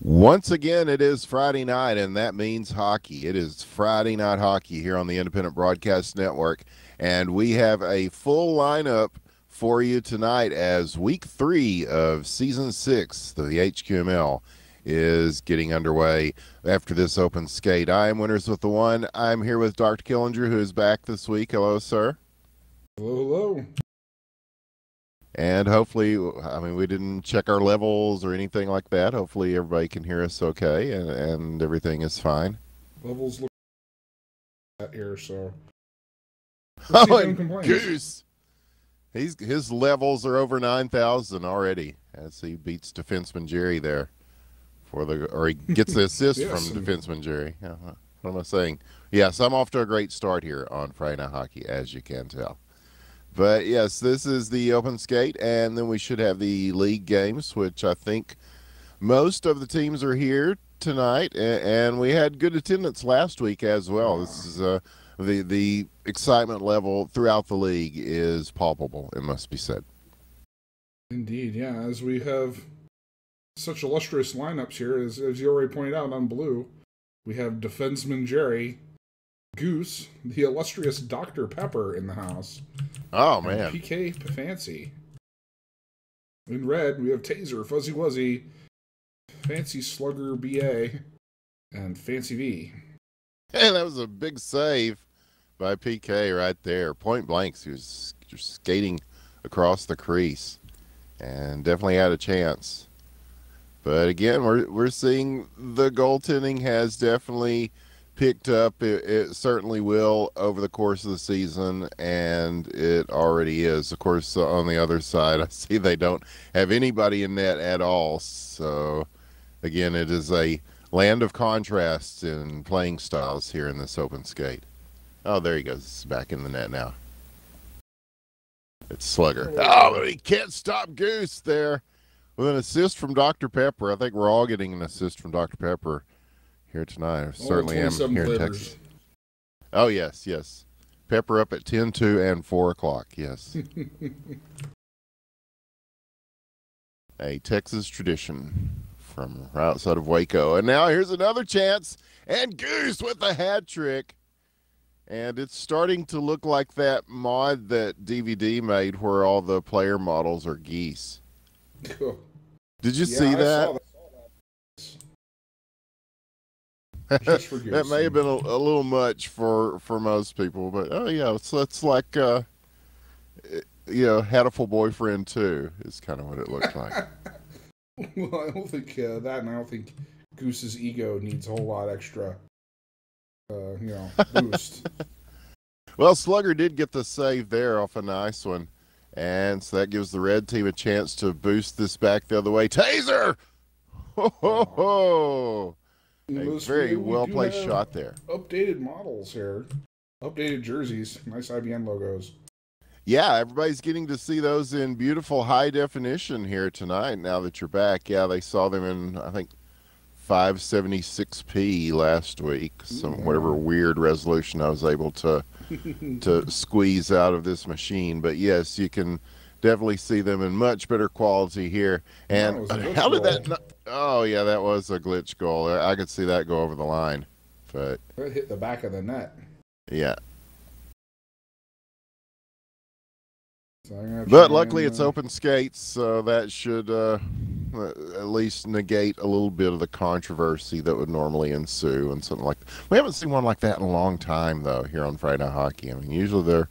Once again, it is Friday night, and that means hockey. It is Friday Night Hockey here on the Independent Broadcast Network, and we have a full lineup for you tonight as Week 3 of Season 6 of the HQML is getting underway after this open skate. I am Winners with the One. I'm here with Dr. Killinger, who is back this week. Hello, sir. Hello, hello. And hopefully, I mean, we didn't check our levels or anything like that. Hopefully everybody can hear us okay and everything is fine. Levels look at here, so. Oh, and Goose! His levels are over 9,000 already as he beats defenseman Jerry there or he gets the assist Yes, from defenseman Jerry. What am I saying? Yes, I'm off to a great start here on Friday Night Hockey, as you can tell. But yes, this is the open skate, and then we should have the league games, which I think most of the teams are here tonight, and we had good attendance last week as well. This is the excitement level throughout the league is palpable, it must be said. Indeed, yeah. As we have such illustrious lineups here, as you already pointed out on blue, we have defenseman Jerry, Goose, the illustrious Dr. Pepper in the house. Oh, man. PK Fancy. In red, we have Taser, Fuzzy Wuzzy, Fancy Slugger BA, and Fancy V. Hey, that was a big save by PK right there. Point blank, he was just skating across the crease and definitely had a chance. But again, we're seeing the goaltending has definitely picked up. It certainly will over the course of the season, and it already is. Of course, on the other side, I see they don't have anybody in net at all. So, again, it is a land of contrasts in playing styles here in this open skate. Oh, there he goes. He's back in the net now. It's Slugger. Oh, but he can't stop Goose there with an assist from Dr. Pepper. I think we're all getting an assist from Dr. Pepper here tonight. I certainly am here in Texas. Oh, yes, yes. Pepper up at 10, 2, and 4 o'clock, yes. A Texas tradition from right outside of Waco. And now here's another chance, and Goose with a hat trick. And it's starting to look like that mod that DVD made where all the player models are geese. Cool. Did you see that? Just for Goose. That may have been a little much for most people, but oh yeah, it's like Hatful Boyfriend 2 is kind of what it looked like. Well, I don't think that, and I don't think Goose's ego needs a whole lot extra, boost. Well, Slugger did get the save there off a nice one, and so that gives the red team a chance to boost this back the other way. Taser! Ho ho ho! A very well-placed shot there. Updated models here. Updated jerseys. Nice IBM logos. Yeah, everybody's getting to see those in beautiful high definition here tonight now that you're back. Yeah, they saw them in, I think, 576p last week. Some whatever weird resolution I was able to squeeze out of this machine. But yes, you can definitely see them in much better quality here. And how did that not, oh yeah, that was a glitch goal. I could see that go over the line, but it hit the back of the net. Yeah. So but luckily it's open skates, so that should at least negate a little bit of the controversy that would normally ensue and something like that. We haven't seen one like that in a long time though here on Friday Night Hockey. I mean, usually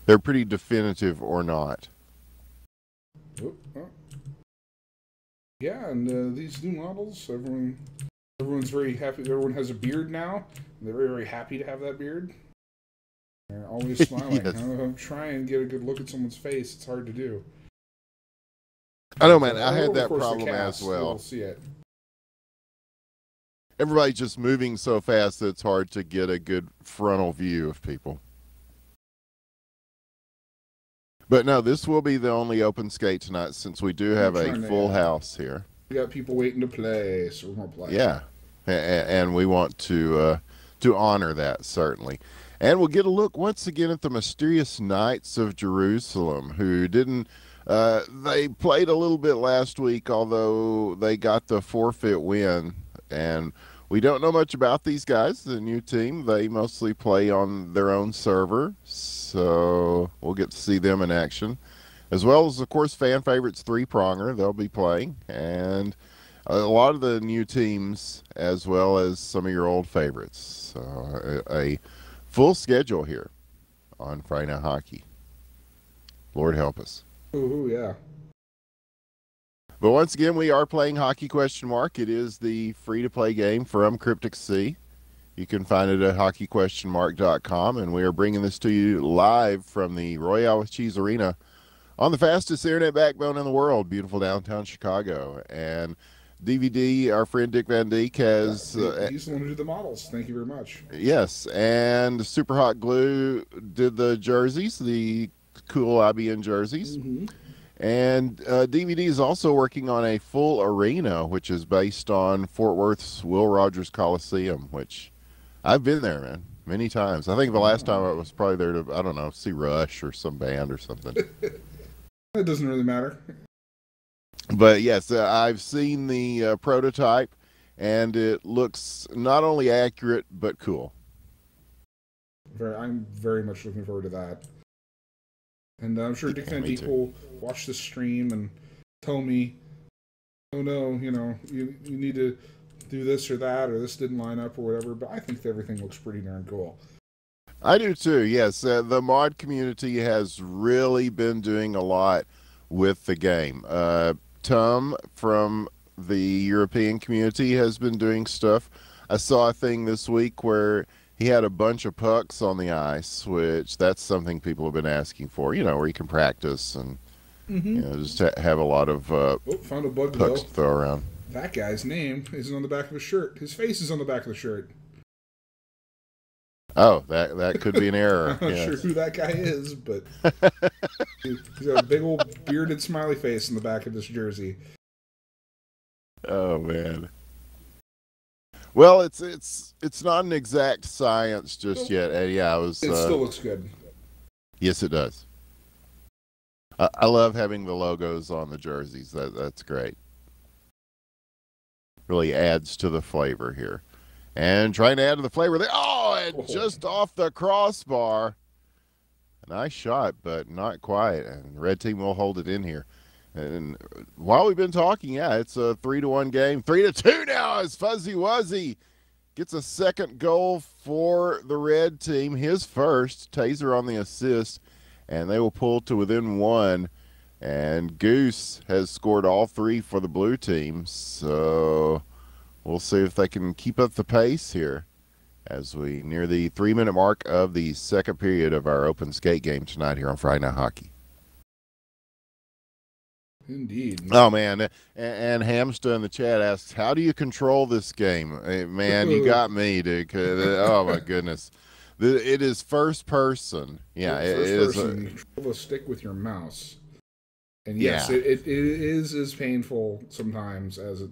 they're pretty definitive or not. Yeah, and these new models, everyone's very happy. Everyone has a beard now. They're very, very happy to have that beard. They're always smiling. Yes. I'm trying to get a good look at someone's face. It's hard to do. I know, man. I had that problem as well. We'll see it. Everybody's just moving so fast that it's hard to get a good frontal view of people. But no, this will be the only open skate tonight since we do have a full house here. We got people waiting to play, so we're going to play. Yeah, and we want to honor that, certainly. And we'll get a look once again at the mysterious Knights of Jerusalem, who didn't They played a little bit last week, although they got the forfeit win. And we don't know much about these guys, the new team. They mostly play on their own server, so we'll get to see them in action. As well as, of course, fan favorites Three Pronger. They'll be playing. And a lot of the new teams, as well as some of your old favorites. So a full schedule here on Friday Night Hockey. Lord help us. Ooh, yeah. But once again, we are playing Hockey Question Mark. It is the free-to-play game from Cryptic Sea. You can find it at hockeyquestionmark.com, and we are bringing this to you live from the Royale with Cheese Arena on the fastest internet backbone in the world, beautiful downtown Chicago. And DVD, our friend Dick Van Dyke has... he's the one who did the models. Thank you very much. Yes, and Super Hot Glue did the jerseys, the cool IBN jerseys. Mm-hmm. And DVD is also working on a full arena, which is based on Fort Worth's Will Rogers Coliseum, which I've been there, man, many times. I think the last time I was probably there to, I don't know, see Rush or some band or something. It doesn't really matter. But yes, I've seen the prototype, and it looks not only accurate, but cool. I'm very much looking forward to that. And I'm sure Dick Van Dyke will watch the stream and tell me, oh no, you need to do this or that, or this didn't line up or whatever. But I think everything looks pretty darn cool. I do too, yes. The mod community has really been doing a lot with the game. Tom from the European community has been doing stuff. I saw a thing this week where he had a bunch of pucks on the ice, which that's something people have been asking for, where you can practice and just have a lot of found a bug pucks to throw around. That guy's name isn't on the back of his shirt. His face is on the back of the shirt. Oh, that could be an error. I'm not sure who that guy is, but he's got a big old bearded smiley face on the back of this jersey. Oh man. Well, it's not an exact science just yet, Eddie. It still looks good. Yes, it does. I love having the logos on the jerseys. That's great. Really adds to the flavor here. And trying to add to the flavor, just off the crossbar. A nice shot, but not quite. And red team will hold it in here. And while we've been talking, it's a 3-1 game. 3-2 now as Fuzzy Wuzzy gets a second goal for the red team. His first. Taser on the assist. And they will pull to within one. And Goose has scored all three for the blue team. So we'll see if they can keep up the pace here as we near the 3-minute mark of the second period of our open skate game tonight here on Friday Night Hockey. Indeed. Oh, man. And Hamsta in the chat asks, how do you control this game? Hey, man, you got me, dude. Oh, my goodness. It is first person. Yeah, it is. You control the stick with your mouse. And yes, it is as painful sometimes as it.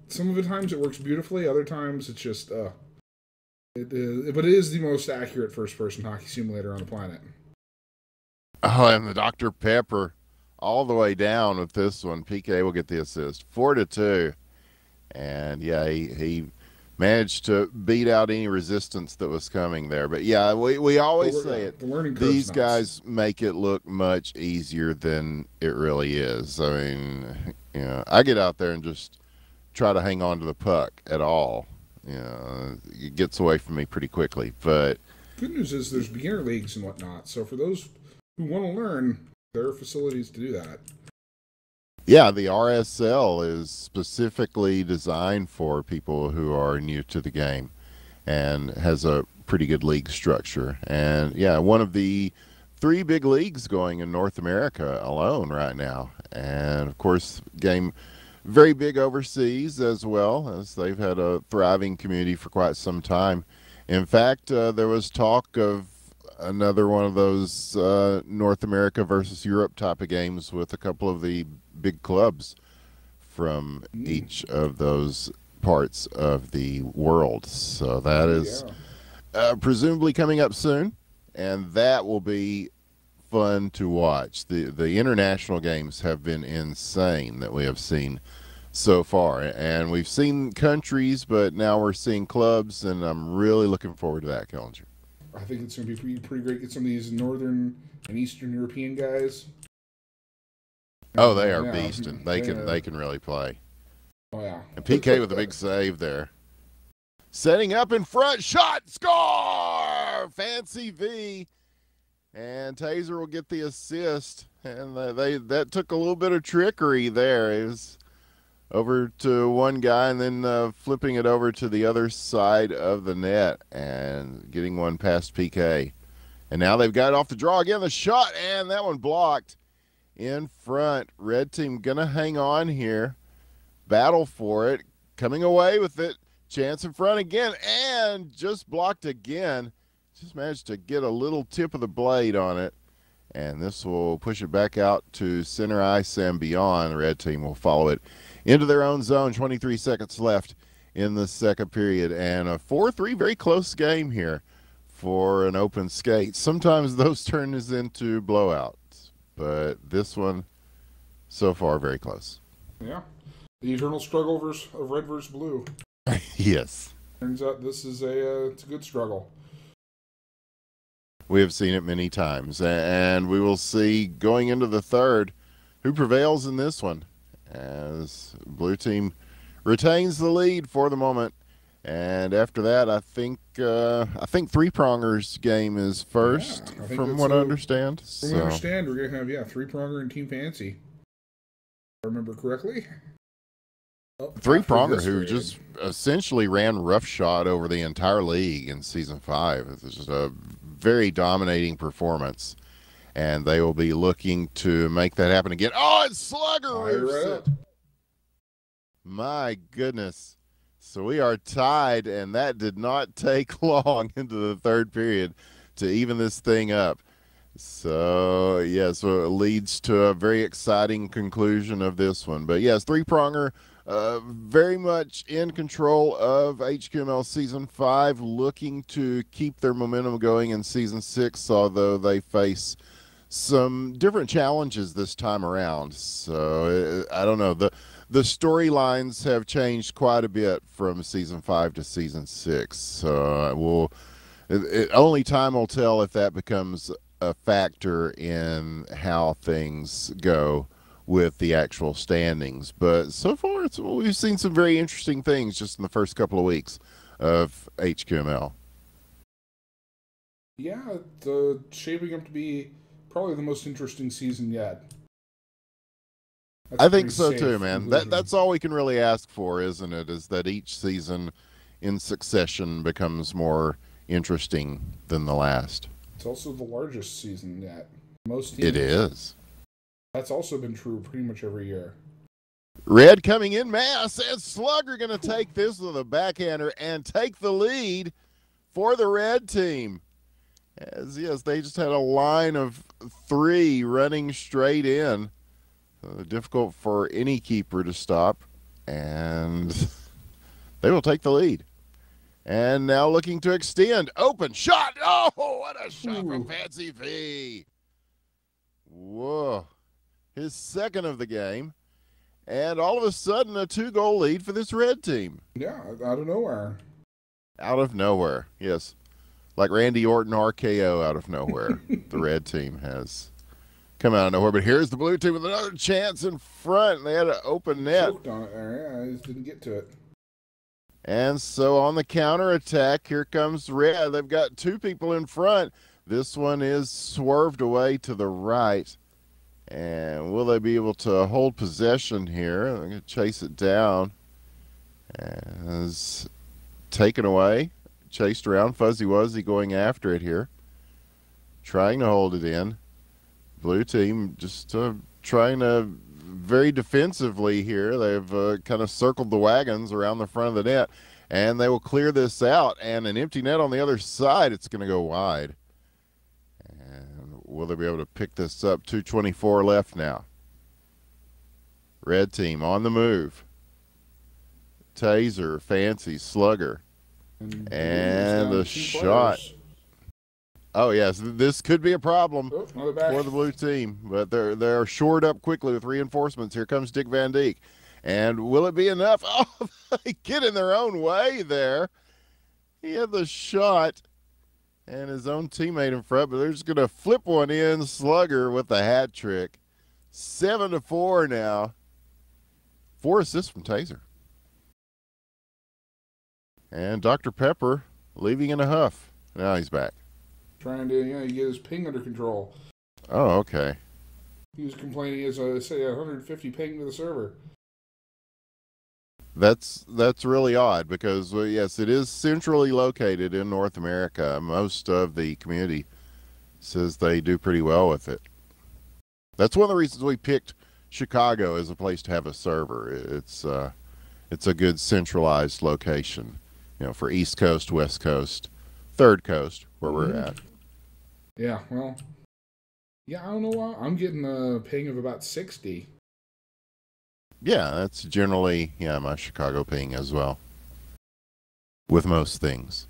Some of the times it works beautifully. Other times it's just, it is, but it is the most accurate first-person hockey simulator on the planet. Oh, and the Dr. Pepper all the way down with this one. PK will get the assist. 4-2. And, he managed to beat out any resistance that was coming there. But, we always say it. These guys make it look much easier than it really is. I mean, I get out there and just try to hang on to the puck at all. It gets away from me pretty quickly. But good news is there's beginner leagues and whatnot. So for those who want to learn, there are facilities to do that. Yeah, the RSL is specifically designed for people who are new to the game and has a pretty good league structure. And, one of the 3 big leagues going in North America alone right now. And, of course, game very big overseas as well, as they've had a thriving community for quite some time. In fact, there was talk of another one of those North America versus Europe type of games with a couple of the big clubs from each of those parts of the world. So that is presumably coming up soon, and that will be fun to watch. The international games have been insane that we have seen so far, and we've seen countries, but now we're seeing clubs, and I'm really looking forward to that, Kellinger. I think it's going to be pretty great. Get some of these Northern and Eastern European guys. Oh, they are yeah, beasting. They can really play. Oh yeah. And PK with a big save there. Setting up in front, shot, score! Fancy V. And Taser will get the assist. And that took a little bit of trickery there. It was over to one guy and then flipping it over to the other side of the net and getting one past PK. And now they've got it off the draw again. The shot, and that one blocked in front. Red team going to hang on here. Battle for it. Coming away with it. Chance in front again, and just blocked again. Just managed to get a little tip of the blade on it. And this will push it back out to center ice and beyond. The red team will follow it into their own zone. 23 seconds left in the second period. And a 4-3, very close game here for an open skate. Sometimes those turn into blowouts. But this one, so far, very close. Yeah. The eternal struggle of red versus blue. Yes. Turns out this is it's a good struggle. We have seen it many times, and we will see going into the third who prevails in this one, as blue team retains the lead for the moment. And after that, I think Three Pronger's game is first, from what I understand. From what I understand, we're gonna have Three Pronger and Team Fancy. If I remember correctly. Three Pronger, who just essentially ran roughshod over the entire league in season 5. It's just a very dominating performance, and they will be looking to make that happen again. Oh, and Slugger roofs it. My goodness. So we are tied, and that did not take long into the third period to even this thing up. So, yes, so it leads to a very exciting conclusion of this one. But, yes, Three Pronger very much in control of HQML Season 5, looking to keep their momentum going in Season 6, although they face some different challenges this time around. So, I don't know. The storylines have changed quite a bit from Season 5 to Season 6. So, only time will tell if that becomes a factor in how things go with the actual standings. But so far, we've seen some very interesting things just in the first couple of weeks of HQML. Yeah, it's shaping up to be probably the most interesting season yet. I think so too, man. That's all we can really ask for, isn't it? Is that each season in succession becomes more interesting than the last. It's also the largest season yet. Most teams. It is. That's also been true pretty much every year. Red coming in mass, and Slugger going to take this with a backhander and take the lead for the red team. As yes, they just had a line of 3 running straight in. Difficult for any keeper to stop, and they will take the lead. And now looking to extend. Open shot. Oh, what a shot from Fancy V. Whoa. His second of the game. And all of a sudden, a 2-goal lead for this red team. Yeah, out of nowhere. Out of nowhere, yes. Like Randy Orton RKO out of nowhere. The red team has come out of nowhere. But here's the blue team with another chance in front. They had an open net. Choked on it there. Yeah, I just didn't get to it. And so on the counterattack, here comes red. They've got 2 people in front. This one is swerved away to the right. And will they be able to hold possession here? They're going to chase it down. As taken away. Chased around. Fuzzy Wuzzy going after it here. Trying to hold it in. Blue team just trying to very defensively here. They've kind of circled the wagons around the front of the net. And they will clear this out. And an empty net on the other side. It's going to go wide. Will they be able to pick this up? 2:24 left now. Red team on the move. Taser, Fancy, Slugger. And a shot. Oh yes, this could be a problem Oh, another back. for the blue team, but they're shored up quickly with reinforcements. Here comes Dick Van Dijk, and will it be enough? Oh, they get in their own way there. He had the shot and his own teammate in front, but they're just going to flip one in. Slugger with the hat trick. 7-4 now. 4 assists from Taser. And Dr. Pepper leaving in a huff. Now he's back. Trying to get his ping under control. Oh, okay. He was complaining as I say 150 ping to the server. That's really odd because, well, yes, it is centrally located in North America. Most of the community says they do pretty well with it. That's one of the reasons we picked Chicago as a place to have a server. It's a good centralized location, for East Coast, West Coast, Third Coast, where we're at. Yeah, well, I don't know why. I'm getting a ping of about 60. Yeah, that's generally, my Chicago ping as well. With most things.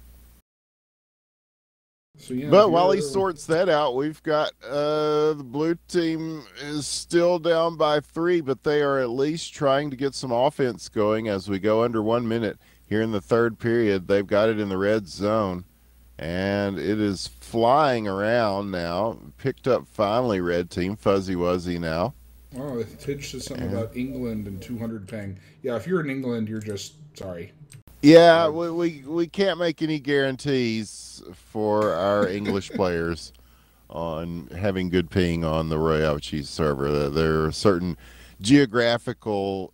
So, but while he sorts that out, we've got the blue team is still down by 3, but they are at least trying to get some offense going as we go under 1 minute here in the third period. They've got it in the red zone, and it is flying around now. Picked up finally, red team, Fuzzy Wuzzy now. Oh, Tidge says something about England and 200 ping. Yeah, if you're in England, you're just sorry. Yeah, we can't make any guarantees for our English players on having good ping on the Royale Cheese server. There are certain geographical,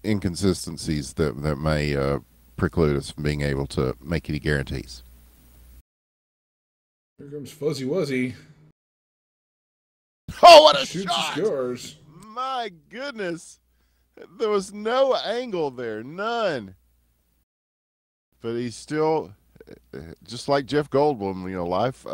inconsistencies that may preclude us from being able to make any guarantees. Here comes Fuzzy Wuzzy. Oh, what a shot! Scores. My goodness. There was no angle there. None. But he's still, just like Jeff Goldblum, life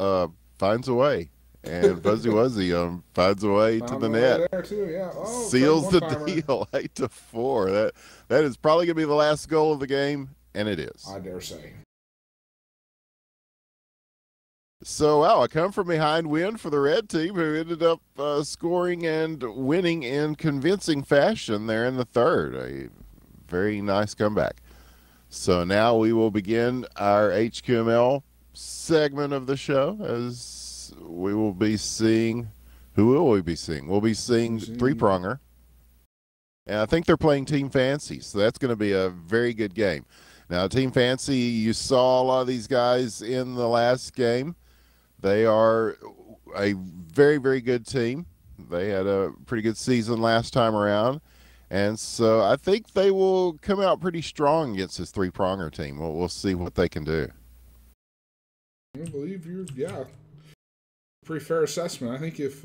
finds a way. And Fuzzy Wuzzy finds a way to the net. There too, yeah. Oh, seals the deal, 8-4. That is probably going to be the last goal of the game, and it is. I dare say. So, a come from behind win for the red team, who ended up scoring and winning in convincing fashion there in the third. A very nice comeback. So now we will begin our HQML segment of the show, as we will be seeing. Who will we be seeing? We'll be seeing Three-Pronger. And I think they're playing Team Fancy, so that's going to be a very good game. Now, Team Fancy, you saw a lot of these guys in the last game. They are a very, very good team. They had a pretty good season last time around. And so I think they will come out pretty strong against this Three-Pronger team. We'll see what they can do. I believe pretty fair assessment. I think if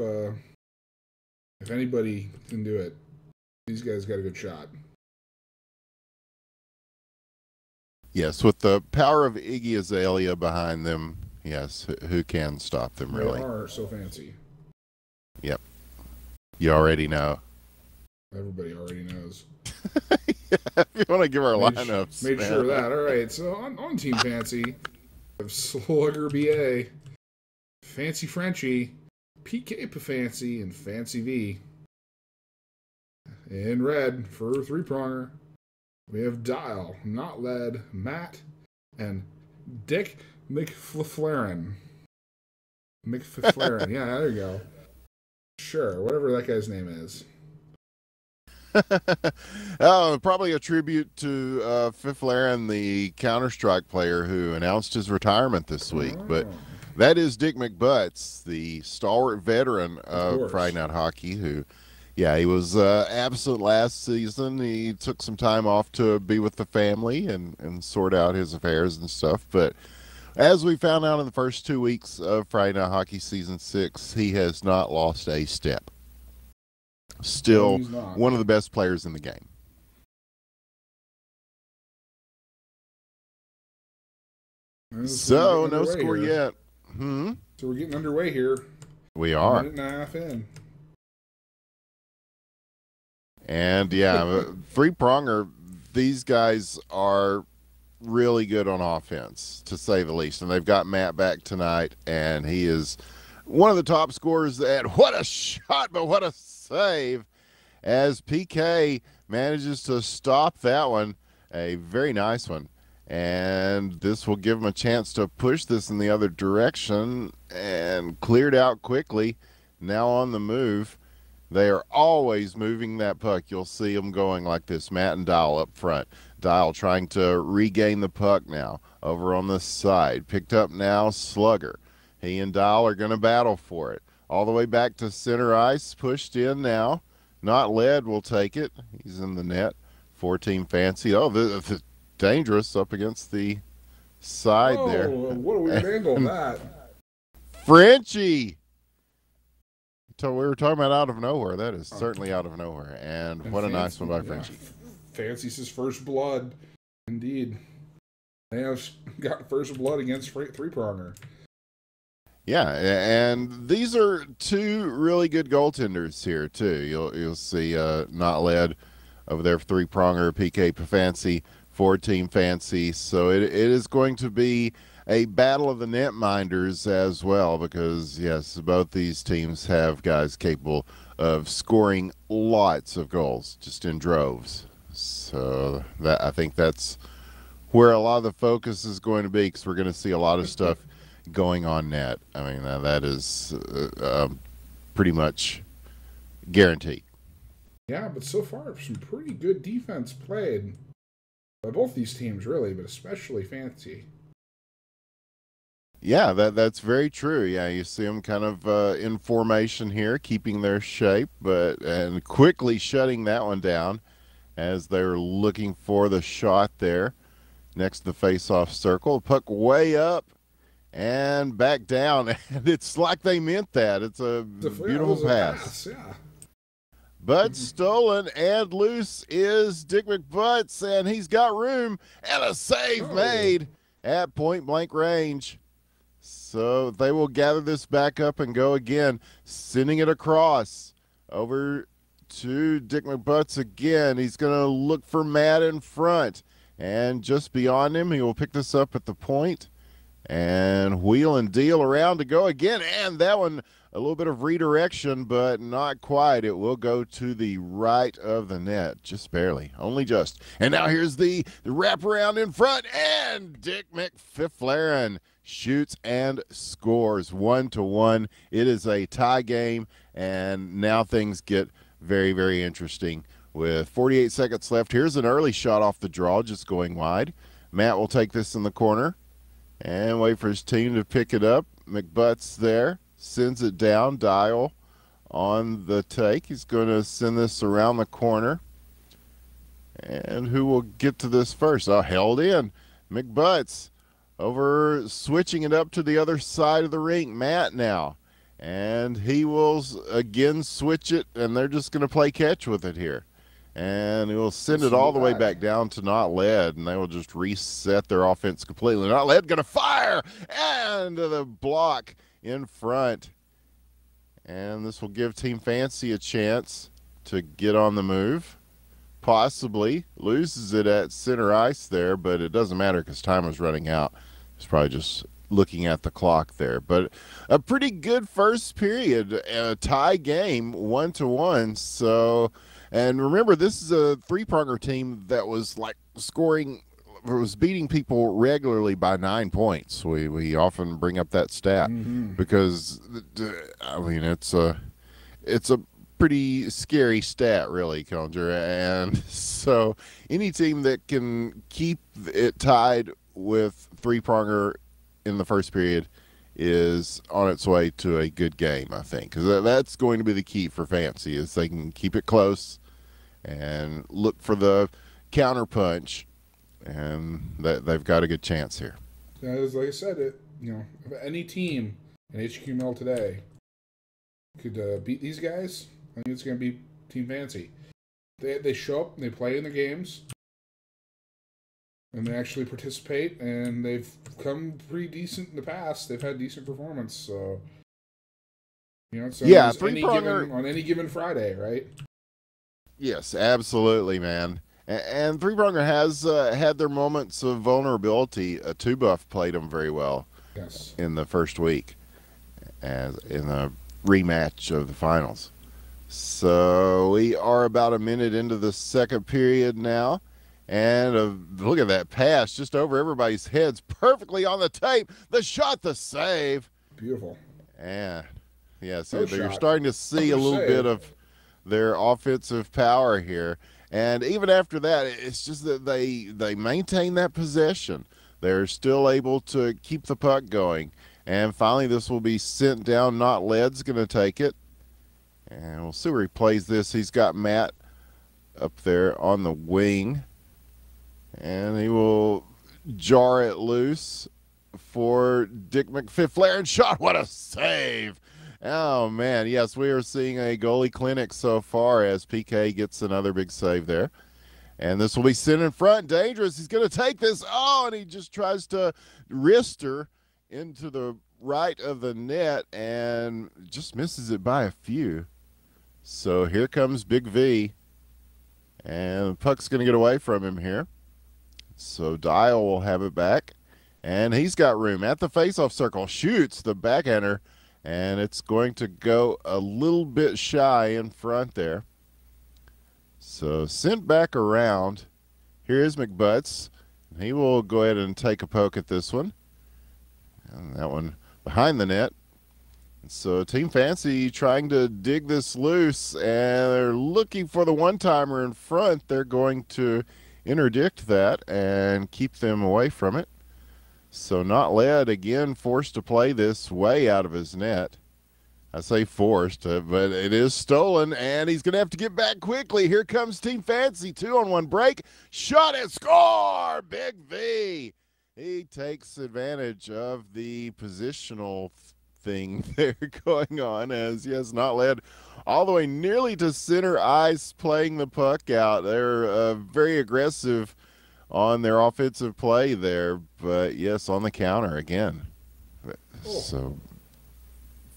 anybody can do it, these guys got a good shot. Yes, with the power of Iggy Azalea behind them, yes, who can stop them, really? They are so fancy. Yep. You already know. Everybody already knows. If you want to give our lineups. Made sure of that. All right, so on Team Fancy, we have Slugger BA, Fancy Frenchie, PK Fancy, and Fancy V. In red for Three-Pronger, we have Dial, Not Led, Matt, and Dick McFlaren. McFlaren, yeah, there you go. Sure, whatever that guy's name is. Probably a tribute to Fiflaren, the Counter-Strike player who announced his retirement this week. But that is Dick McButts, the stalwart veteran of Friday Night Hockey, who, he was absent last season. He took some time off to be with the family and sort out his affairs and stuff. But as we found out in the first 2 weeks of Friday Night Hockey Season 6, he has not lost a step. Still one of the best players in the game. So, no score yet. So we're getting underway here. We are. A minute and a half in. And, Three-Pronger, these guys are really good on offense, to say the least. And they've got Matt back tonight, and he is one of the top scorers. And what a shot, but what a save, as PK manages to stop that one. A very nice one. And this will give him a chance to push this in the other direction, and cleared out quickly. Now on the move. They are always moving that puck. You'll see them going like this. Matt and Dial up front. Dial trying to regain the puck now over on the side. Picked up now Slugger. He and Dial are going to battle for it. All the way back to center ice. Pushed in now. Not Led will take it. He's in the net. 4-team Fancy. Oh, the dangerous up against the side there. What a weird angle that. Frenchie. So we were talking about out of nowhere. That is certainly out of nowhere. And what a nice one by Frenchie. Fancy's his first blood. Indeed. They have got first blood against three-pronger. Yeah, and these are two really good goaltenders here, too. You'll see Not Led over there for three-pronger, PK Fancy, 4-team Fancy. So it is going to be a battle of the netminders as well, because, yes, both these teams have guys capable of scoring lots of goals, just in droves. So I think that's where a lot of the focus is going to be, because we're going to see a lot of stuff going on net. I mean, that is pretty much guaranteed. Yeah, but so far, some pretty good defense played by both these teams, really, but especially Fancy. Yeah, that's very true. Yeah, you see them kind of in formation here, keeping their shape, and quickly shutting that one down as they're looking for the shot there next to the face-off circle. Puck way up and back down, and it's like they meant that. It's a beautiful pass. Yeah. But stolen and loose is Dick McButts, and he's got room, and a save made at point-blank range. So they will gather this back up and go again, sending it across over to Dick McButts again. He's going to look for Matt in front, and just beyond him, he will pick this up at the point and wheel and deal around to go again. And that one, a little bit of redirection, but not quite. It will go to the right of the net, just barely, only just. And now here's the wraparound in front, and Dick McFiflaren shoots and scores 1-1. It is a tie game, and now things get very, very interesting. With 48 seconds left, here's an early shot off the draw, just going wide. Matt will take this in the corner and wait for his team to pick it up. McButts there, sends it down. Dial on the take. He's going to send this around the corner. And who will get to this first? Oh, held in. McButts over, switching it up to the other side of the rink. Matt now. And he will again switch it, and they're just going to play catch with it here. And he will send it all the way back down to Not Led, and they will just reset their offense completely. Not Led going to fire, and the block in front. And this will give Team Fancy a chance to get on the move. Possibly loses it at center ice there, but it doesn't matter because time is running out. It's probably just looking at the clock there. But a pretty good first period, a tie game, 1-1. So, and remember, this is a three-pronger team that was like scoring, was beating people regularly by 9 points. We often bring up that stat because, I mean, it's a pretty scary stat, really, Conjure. And so any team that can keep it tied with three-pronger in the first period is on its way to a good game, I think, because that's going to be the key for Fancy, is they can keep it close and look for the counter punch, and they've got a good chance here. As like I said, if any team in HQML today could beat these guys, I think it's going to be Team Fancy. They show up and they play in the games, and they actually participate, and they've come pretty decent in the past. They've had decent performance, so it's on any given Friday, right? Yes, absolutely, man. And Three Pronger has had their moments of vulnerability. Two Buff played them very well Yes. in the first week, as in the rematch of the finals. So we are about a minute into the second period now. And look at that pass just over everybody's heads, perfectly on the tape. The shot, the save. Beautiful. And yeah, so No you're shot. starting to see a Another little bit save. of their offensive power here. And even after that, it's just that they maintain that possession. They're still able to keep the puck going. And finally, this will be sent down. Not Led's going to take it. And we'll see where he plays this. He's got Matt up there on the wing. And he will jar it loose for Dick McFiflaren. Shot, what a save! Oh, man, yes, we are seeing a goalie clinic so far as PK gets another big save there. And this will be sent in front. Dangerous. He's going to take this. Oh, and he just tries to wrist her into the right of the net and just misses it by a few. So here comes Big V. And the puck's going to get away from him here. So Dial will have it back. And he's got room at the faceoff circle. Shoots the backhander. And it's going to go a little bit shy in front there. So sent back around. Here is McButts. He will go ahead and take a poke at this one. And that one behind the net. So Team Fancy trying to dig this loose, and they're looking for the one-timer in front. They're going to interdict that and keep them away from it. So Not Led, again, forced to play this way out of his net. I say forced, but it is stolen, and he's going to have to get back quickly. Here comes Team Fancy, 2-on-1 break. Shot and score! Big V. He takes advantage of the positional thing there going on as, yes, Not Led all the way nearly to center ice playing the puck out. They're very aggressive on their offensive play there, but, yes, on the counter again. So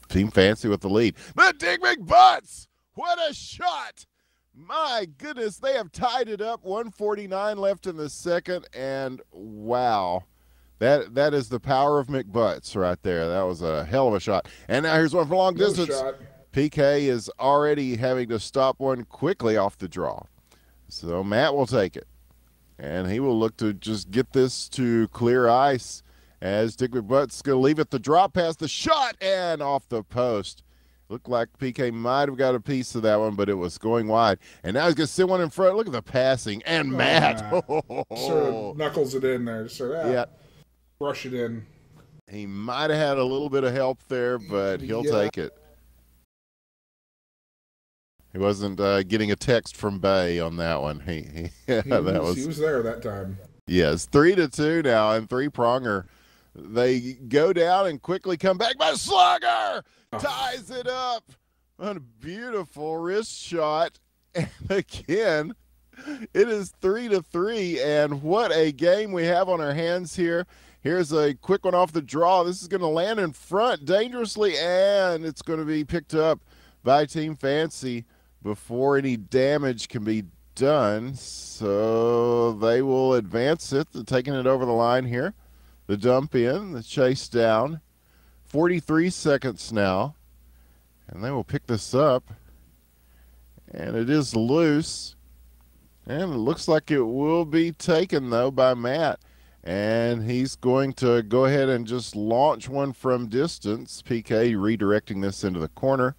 Team Fancy with the lead. The Dick McButts! What a shot! My goodness, they have tied it up. 1:49 left in the second, and wow. That is the power of McButts right there. That was a hell of a shot. And now here's one for long distance. Shot. PK is already having to stop one quickly off the draw. So Matt will take it. And he will look to just get this to clear ice as Dick McButts going to leave it the drop pass, the shot, and off the post. Looked like PK might have got a piece of that one, but it was going wide. And now he's going to send one in front. Look at the passing. And Matt. Sort of knuckles it in there. Yeah. Brush it in. He might have had a little bit of help there, but he'll take it. He wasn't getting a text from Bay on that one. He was there that time. Yes, 3-2 now, and Three Pronger. They go down and quickly come back, but Slugger ties it up. What a beautiful wrist shot. And again, it is 3-3, and what a game we have on our hands here. Here's a quick one off the draw. This is going to land in front dangerously, and it's going to be picked up by Team Fancy before any damage can be done. So they will advance it, taking it over the line here. The dump in, the chase down. 43 seconds now, and they will pick this up. And it is loose, and it looks like it will be taken, though, by Matt. And he's going to go ahead and just launch one from distance. PK redirecting this into the corner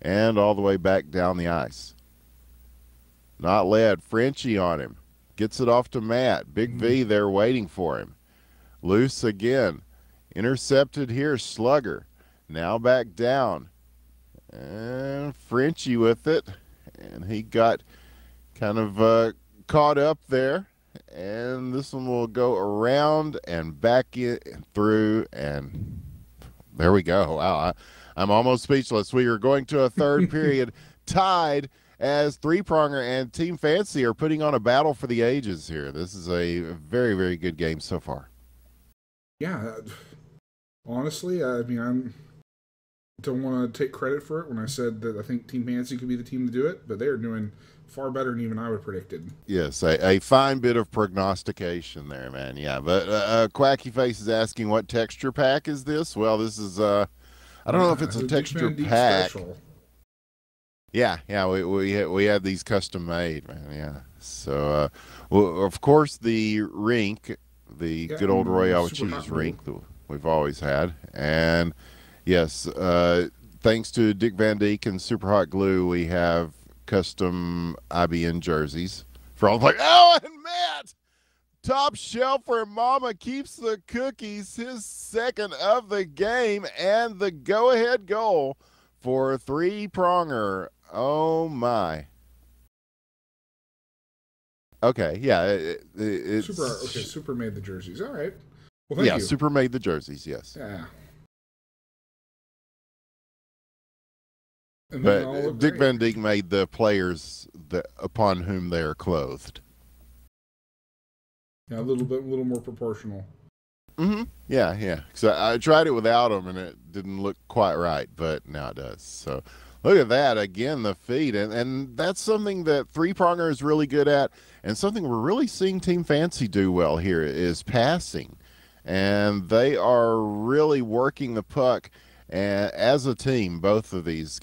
and all the way back down the ice. Not Led. Frenchie on him. Gets it off to Matt. Big V there waiting for him. Loose again. Intercepted here. Slugger. Now back down. And Frenchie with it. And he got kind of caught up there. And this one will go around and back in through, and there we go. Wow, I'm almost speechless. We are going to a third period tied as Three Pronger and Team Fancy are putting on a battle for the ages here. This is a very, very good game so far. Yeah, honestly, I mean, I don't want to take credit for it when I said that I think Team Fancy could be the team to do it, but they're doing far better than even I would have predicted. Yes, a fine bit of prognostication there, man. Yeah, but Quacky Face is asking what texture pack is this? Well, this is I don't know if it's a texture pack. Special. Yeah, we had these custom made, man. Yeah, so well, of course the rink, the good old Royale cheese rink that we've always had, and yes, thanks to Dick Van Dyke and Super Hot Glue, we have custom IBN jerseys for all like, oh, and Matt, top shelf where Mama keeps the cookies, his second of the game and the go-ahead goal for three-pronger. Oh, my. Okay, yeah. It's Super made the jerseys. All right. Well, thank you. Super made the jerseys, yes. Yeah. But Dick Van Dyke made the players upon whom they are clothed. Yeah, a little more proportional. Mm-hmm. Yeah. So I tried it without them, and it didn't look quite right, but now it does. So look at that again, the feet, and that's something that three-pronger is really good at, and something we're really seeing Team Fancy do well here is passing, and they are really working the puck. And as a team, both of these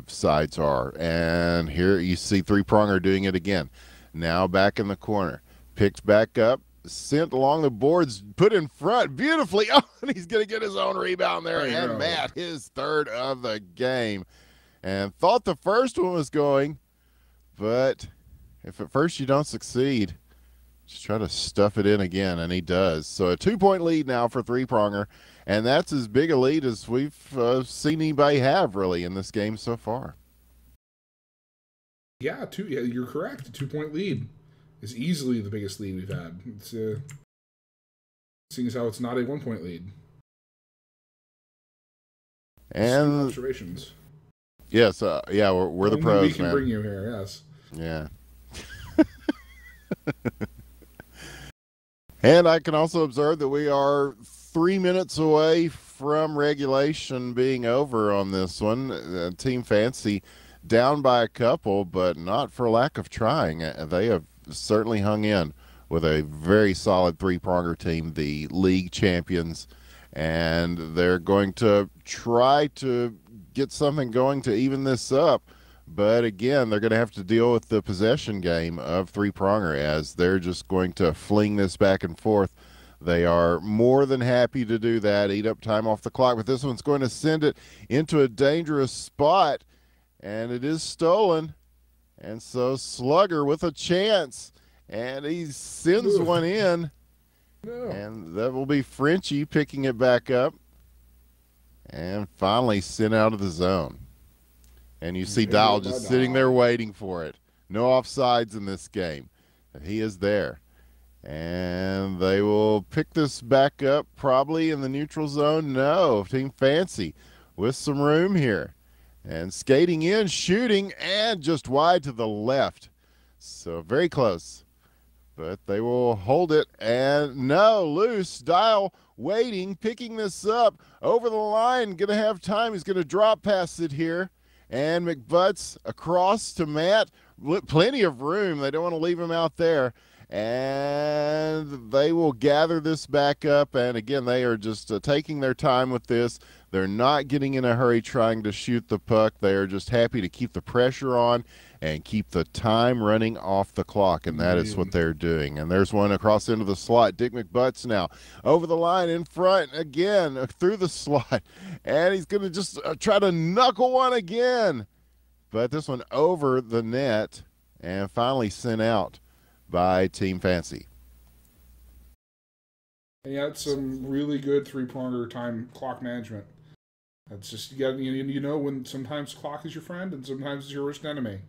sides are. And here you see three-pronger doing it again. Now back in the corner. Picked back up. Sent along the boards. Put in front beautifully. Oh, and he's going to get his own rebound there. And Matt, his third of the game. And thought the first one was going. But if at first you don't succeed, just try to stuff it in again. And he does. So a 2-point lead now for three-pronger. And that's as big a lead as we've seen anybody have, really, in this game so far. Yeah, you're correct. A 2-point lead is easily the biggest lead we've had. It's seeing as how it's not a 1-point lead. And observations. Yes, we're the pros, we can man. Bring you here, yes. Yeah. And I can also observe that we are 3 minutes away from regulation being over on this one. Team Fancy down by a couple, but not for lack of trying. They have certainly hung in with a very solid three-pronger team, the league champions, and they're going to try to get something going to even this up. But again, they're going to have to deal with the possession game of three-pronger as they're just going to fling this back and forth. They are more than happy to do that, eat up time off the clock. But this one's going to send it into a dangerous spot, and it is stolen. And so Slugger with a chance, and he sends one in. No. And that will be Frenchie picking it back up and finally sent out of the zone. And you see Dial just sitting there waiting for it. No offsides in this game. He is there. And they will pick this back up probably in the neutral zone. No, Team Fancy with some room here. And skating in, shooting, and just wide to the left. So very close. But they will hold it. And no, loose. Dial waiting, picking this up over the line. Going to have time. He's going to drop pass it here. And McButts across to Matt. Plenty of room. They don't want to leave him out there. And they will gather this back up. And again, they are just taking their time with this. They're not getting in a hurry trying to shoot the puck. They are just happy to keep the pressure on and keep the time running off the clock. And that is what they're doing. And there's one across into the slot. Dick McButts now over the line in front again through the slot. And he's going to just try to knuckle one again. But this one over the net and finally sent out by Team Fancy. And you had some really good three-pronger time clock management. That's just, you know when sometimes clock is your friend and sometimes it's your worst enemy.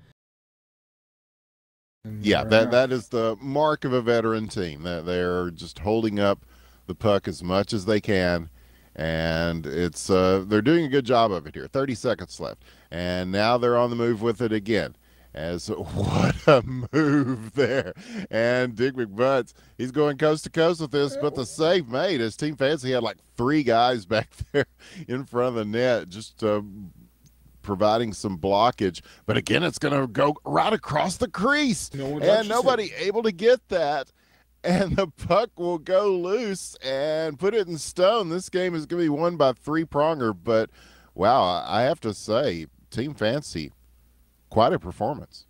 And yeah, that is the mark of a veteran team. That they're just holding up the puck as much as they can. And it's they're doing a good job of it here. 30 seconds left. And now they're on the move with it again. As what a move there. And Dick McButts, he's going coast to coast with this, but the save made as Team Fancy had like 3 guys back there in front of the net, just providing some blockage. But again, it's going to go right across the crease. And nobody able to get that. And the puck will go loose and put it in stone. This game is going to be won by three-pronger. But, wow, I have to say, Team Fancy, quite a performance.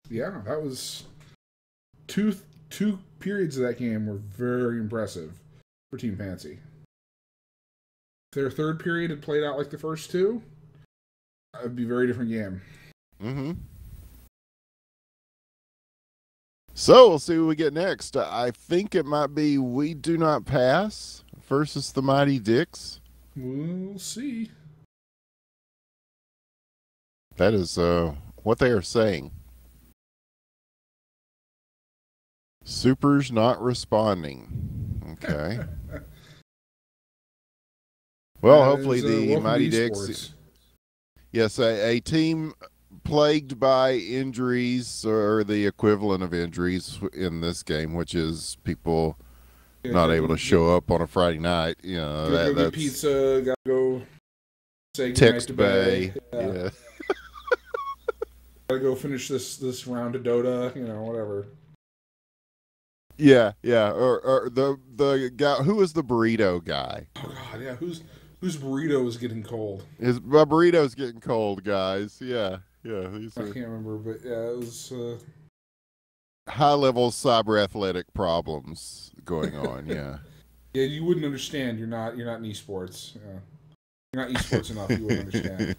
Yeah, that was two periods of that game were very impressive for Team Fancy. If their third period had played out like the first two, it would be a very different game. Mm-hmm. So we'll see what we get next. I think it might be We Do Not Pass versus the Mighty Dicks. We'll see. That is what they are saying. Super's not responding. Okay. Well, hopefully the Mighty Dicks. Yes, a team plagued by injuries or the equivalent of injuries in this game, which is people not able to show up on a Friday night. You know, gotta go get pizza, gotta go say text goodnight to bed. Yeah. Gotta go finish this round of Dota, whatever. Yeah. Or the guy who was the burrito guy. Oh God, yeah. Whose burrito is getting cold? My burrito's getting cold, guys. Yeah. I can't remember, but yeah, it was high-level cyber athletic problems going on. Yeah. Yeah, you wouldn't understand. You're not in esports. You're not esports enough. You wouldn't understand.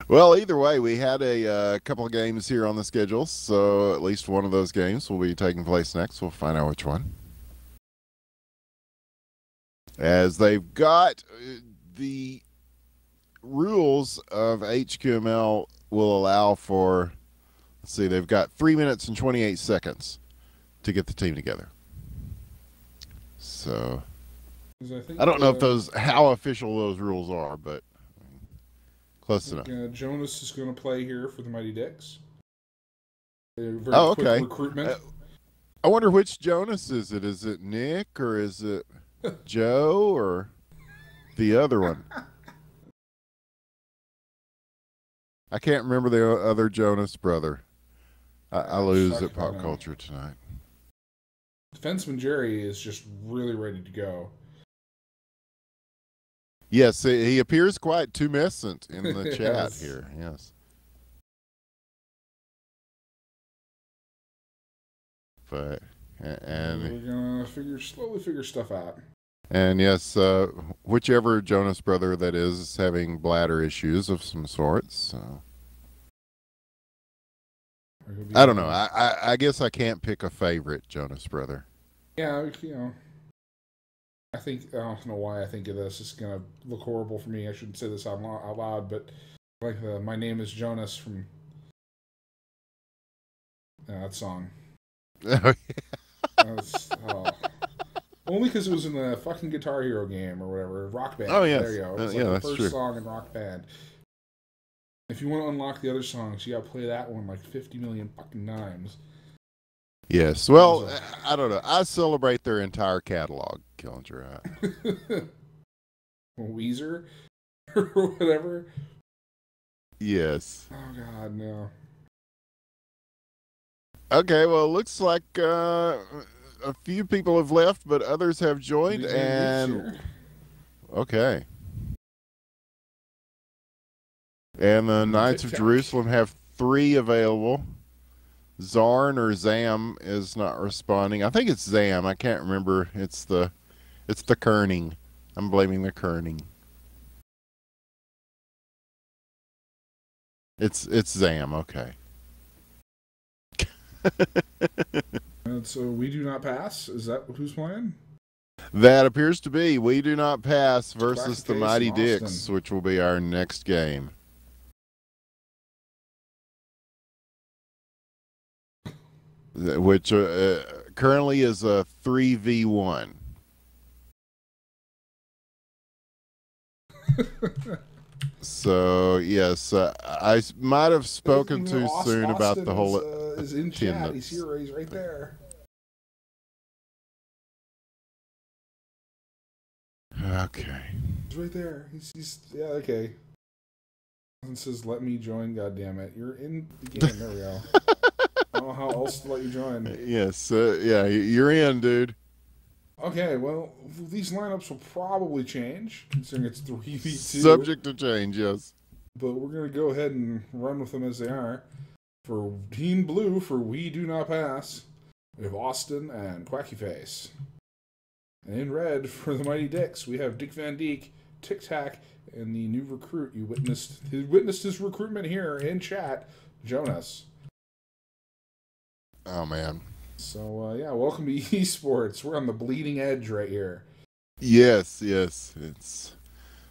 Well, either way, we had a couple of games here on the schedule, so at least one of those games will be taking place next. We'll find out which one. As they've got the rules of HQML will allow for, let's see, they've got 3 minutes and 28 seconds to get the team together. So I don't know if how official those rules are, but close enough. Jonas is going to play here for the Mighty Dicks. Okay. Recruitment. I wonder which Jonas is it? Is it Nick or is it Joe or the other one? I can't remember the other Jonas brother. I lose at pop culture tonight. Defenseman Jerry is just really ready to go. Yes, he appears quite tumescent in the chat here. Yes. But and we're gonna slowly figure stuff out. And yes, whichever Jonas brother that is having bladder issues of some sorts. So. I don't know. I guess I can't pick a favorite Jonas brother. Yeah, I don't know why I think of this. It's gonna look horrible for me. I shouldn't say this out loud, but like My Name is Jonas from that song. Oh, yeah. Only because it was in the fucking Guitar Hero game or whatever. Rock Band. Oh, yes. There you go. It was yeah, the that's first true. song in Rock Band. If you want to unlock the other songs, you got to play that one like 50 million fucking times. Yes. Well, I don't know. I celebrate their entire catalog, Killinger. Weezer or whatever. Yes. Oh God, no. Okay. Well, it looks like a few people have left, but others have joined. Okay. And the Knights of Jerusalem have 3 available. Zarn or Zam is not responding. I think it's Zam. I can't remember. It's the kerning. I'm blaming the kerning. It's Zam. Okay. And so We Do Not Pass. Is that who's playing? That appears to be We Do Not Pass versus the Mighty Dicks, which will be our next game. Which currently is a 3v1. So yes, I might have spoken too soon about the whole. Is in chat. He's here. He's right there. Okay. He's right there. He's yeah, okay. It says, let me join, goddammit. You're in the game. There we go. I don't know how else to let you join. Yes, yeah, you're in, dude. Okay, well, these lineups will probably change, considering it's 3v2. Subject to change, yes. But we're going to go ahead and run with them as they are. For Team Blue, for We Do Not Pass, we have Austin and Quacky Face. And in red, for the Mighty Dicks, we have Dick Van Dyke, Tic Tac, and the new recruit you witnessed his recruitment here in chat, Jonas. Oh, man. So, yeah, welcome to esports. We're on the bleeding edge right here. Yes.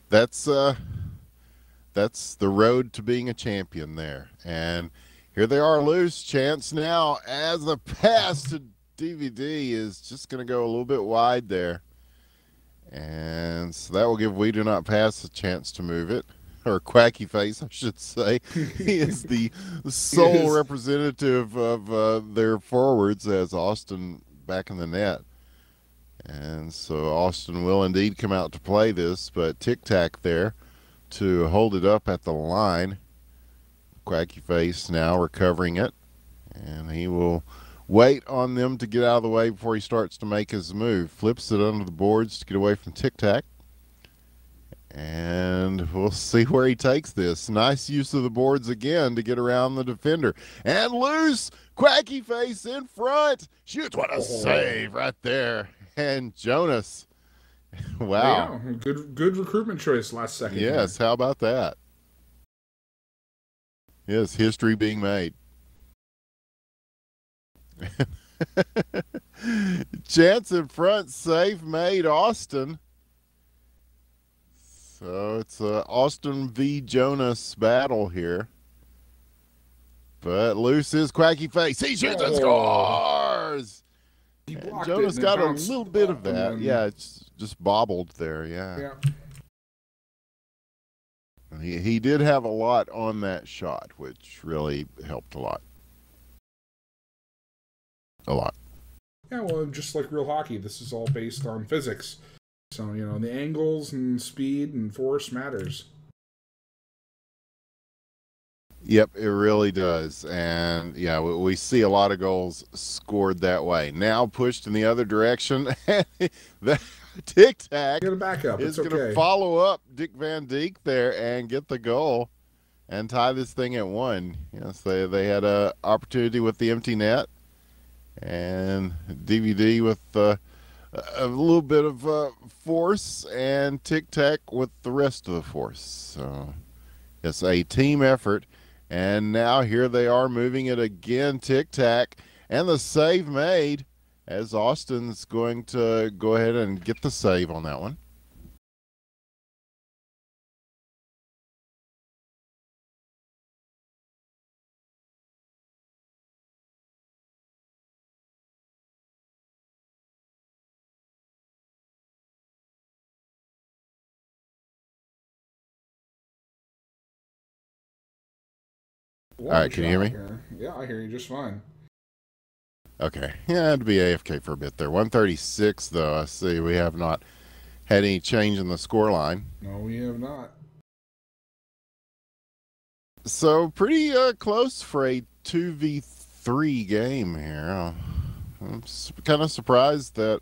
That's the road to being a champion there. And here they are, loose. Chance now as the pass to DVD is just going to go a little bit wide there. And so that will give We Do Not Pass a chance to move it. Or Quacky Face, I should say. He is the sole representative of their forwards as Austin back in the net. And so Austin will indeed come out to play this, but Tic Tac there to hold it up at the line. Quacky Face now recovering it. And he will wait on them to get out of the way before he starts to make his move. Flips it under the boards to get away from Tic Tac. And we'll see where he takes this. Nice use of the boards again to get around the defender. And loose! Quacky Face in front! Shoots! What a save right there. And Jonas. Wow. Yeah, good recruitment choice last second. Yes, how about that? Yes, history being made. Chance in front, save made, Austin. So it's a Austin v. Jonas battle here. But loose is Quacky Face. He shoots and scores! And Jonas got a little bit of that. Yeah, it's just bobbled there, yeah. He did have a lot on that shot, which really helped a lot. A lot. Yeah, well, just like real hockey, this is all based on physics. So, you know, the angles and speed and force matters. Yep, it really does. And, yeah, we see a lot of goals scored that way. Now pushed in the other direction. The Tic Tac Get a backup. is going to follow up Dick Van Dyke there and get the goal and tie this thing at 1. Yes, they had an opportunity with the empty net. And DVD with a little bit of force, and Tic Tac with the rest of the force. So it's a team effort. And now here they are moving it again, Tic Tac, and the save made as Austin's going to go ahead and get the save on that one. All right, can you hear me? Yeah, I hear you just fine. Okay. Yeah, I had to be AFK for a bit there. 136, though. I see we have not had any change in the score line. No, we have not. So pretty close for a 2v3 game here. I'm kind of surprised that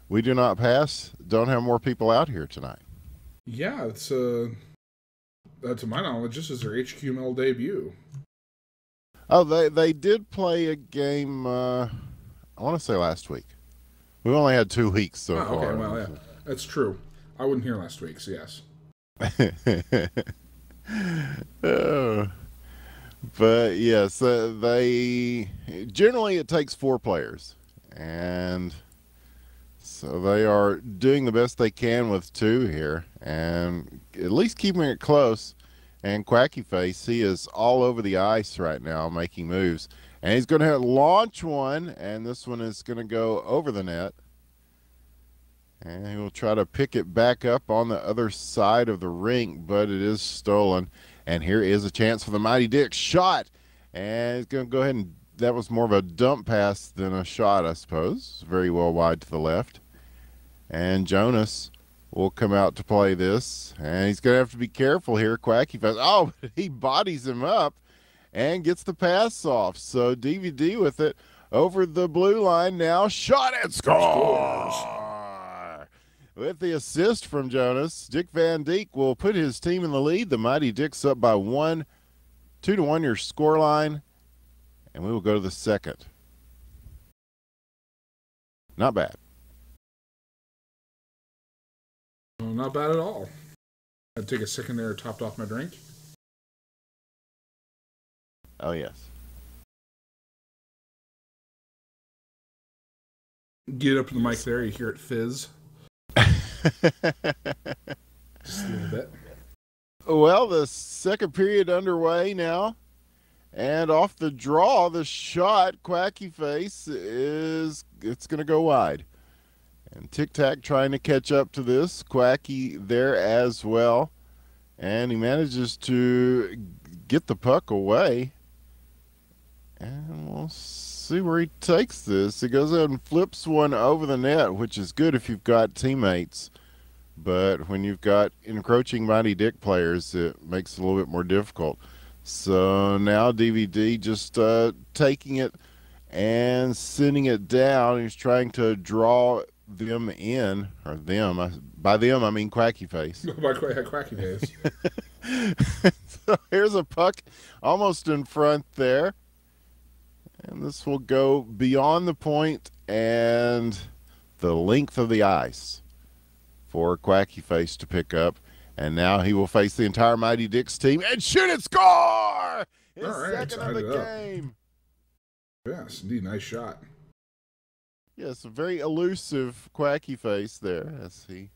We Do Not Pass don't have more people out here tonight. Yeah, it's to my knowledge, this is their HQML debut. Oh, they did play a game, I want to say last week. We've only had 2 weeks so far. Okay, well, yeah, that's true. I wasn't here last week, so yes. But yes, they generally it takes 4 players, and so they are doing the best they can with 2 here, and at least keeping it close. And Quacky Face, he is all over the ice right now making moves. And he's going to launch one, and this one is going to go over the net. And he will try to pick it back up on the other side of the rink, but it is stolen. And here is a chance for the Mighty Dick shot. And he's going to go ahead and, that was more of a dump pass than a shot, I suppose. Very well wide to the left. And Jonas will come out to play this. And he's going to have to be careful here. Quacky Face. Oh, he bodies him up and gets the pass off. So DVD with it over the blue line now. Shot and scores! With the assist from Jonas, Dick Van Dijk will put his team in the lead. The Mighty Dicks up by 2-1 your score line. And we will go to the second. Not bad. Well, not bad at all. I'd take a second there, topped off my drink. Oh, yes. Get up to the mic there, you hear it fizz. Just a little bit. Well, the second period underway now. And off the draw, the shot, Quacky Face, it's going to go wide. And Tic Tac trying to catch up to this. Quacky there as well. And he manages to get the puck away. And we'll see where he takes this. He goes ahead and flips one over the net, which is good if you've got teammates. But when you've got encroaching Mighty Dick players, it makes it a little bit more difficult. So now DVD just taking it and sending it down. He's trying to draw them in, or them. By them, I mean Quacky Face. By Quacky Face. So here's a puck almost in front there. And this will go beyond the point and the length of the ice for Quacky Face to pick up. And now he will face the entire Mighty Dicks team and shoot and score! His second of the game. Yes, indeed, nice shot. Yes, a very elusive Quacky Face there as he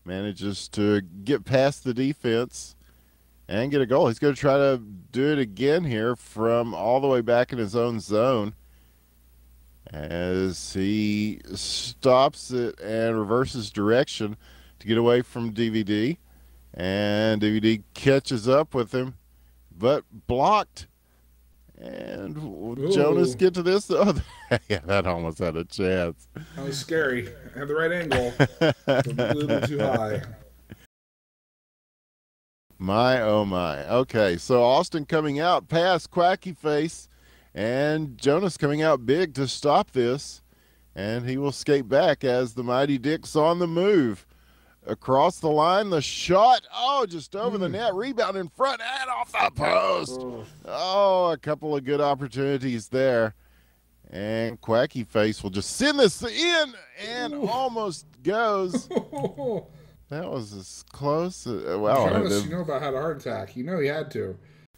manages to get past the defense and get a goal. He's going to try to do it again here from all the way back in his own zone as he stops it and reverses direction to get away from DVD. And DVD catches up with him, but blocked. And will Jonas get to this? Oh, yeah, that almost had a chance. That was scary. Had the right angle. A little too high. My, oh my. Okay, so Austin coming out past Quacky Face, and Jonas coming out big to stop this. And he will skate back as the Mighty Dicks on the move. Across the line, the shot, just over the net, rebound in front and off the post. A couple of good opportunities there. And Quacky Face will just send this in and almost goes. That was as close. Wow. Jonas, you know about had a heart attack. You know he had to.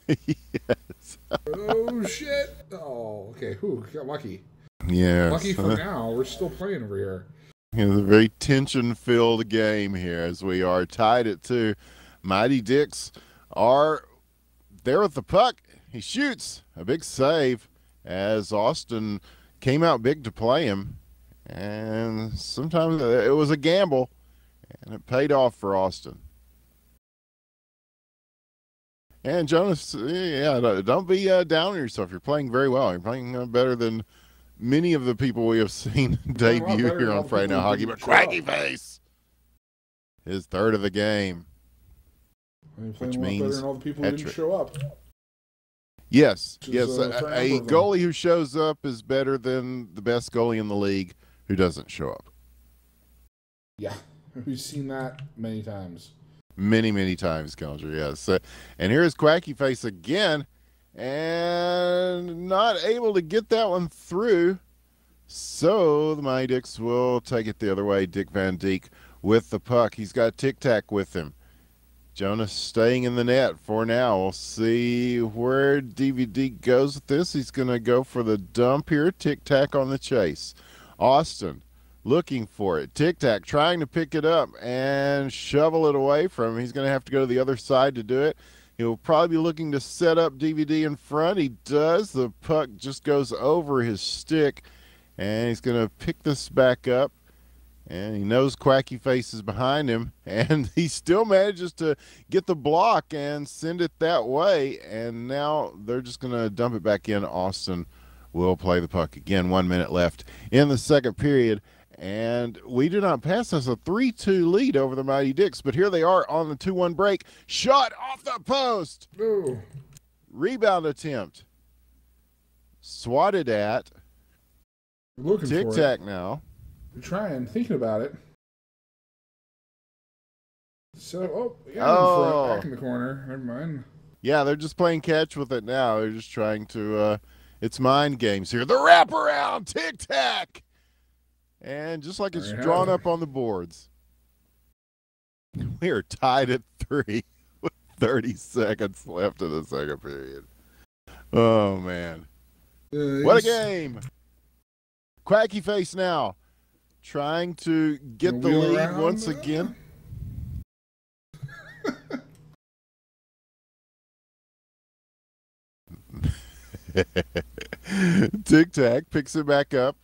Yes. Oh, shit. Oh, okay. Whew, got lucky. Yeah. Lucky for now. We're still playing over here. It's a very tension-filled game here as we are tied at 2. Mighty Dicks are there with the puck. He shoots. A big save as Austin came out big to play him. And sometimes it was a gamble, and it paid off for Austin. And Jonas, don't be down on yourself. You're playing very well. You're playing better than many of the people we have seen debut here on Friday Night Hockey, but Quacky Face, his third of the game, which means all the people who didn't show up. Yes, a goalie who shows up is better than the best goalie in the league who doesn't show up. Yeah, we've seen that many times. Many times, Kelger, yes. And here's Quacky Face again. And not able to get that one through. So the Mighty Dicks will take it the other way. Dick Van Dijk with the puck. He's got Tic Tac with him. Jonas staying in the net for now. We'll see where DVD goes with this. He's going to go for the dump here. Tic Tac on the chase. Austin looking for it. Tic Tac trying to pick it up and shovel it away from him. He's going to have to go to the other side to do it. He'll probably be looking to set up DVD in front. He does. The puck just goes over his stick, and he's going to pick this back up. And he knows Quacky Face is behind him, and he still manages to get the block and send it that way. And now they're just going to dump it back in. Austin will play the puck again. 1 minute left in the second period, And we do not pass. That's a 3-2 lead over the Mighty Dicks. But here they are on the 2-1 break. Shot off the post. Ooh. Rebound attempt. Swatted at. We're looking Tic for Tac it. now. We're trying, thinking about it. So, yeah, Oh. in front, back in the corner. Never mind. Yeah, they're just playing catch with it now. They're just trying to, it's mind games here. The wraparound, Tic Tac. And just like it's drawn up on the boards. We are tied at 3 with 30 seconds left in the second period. Oh, man. What a game. Quacky Face now trying to get the lead once again. Tic Tac picks it back up.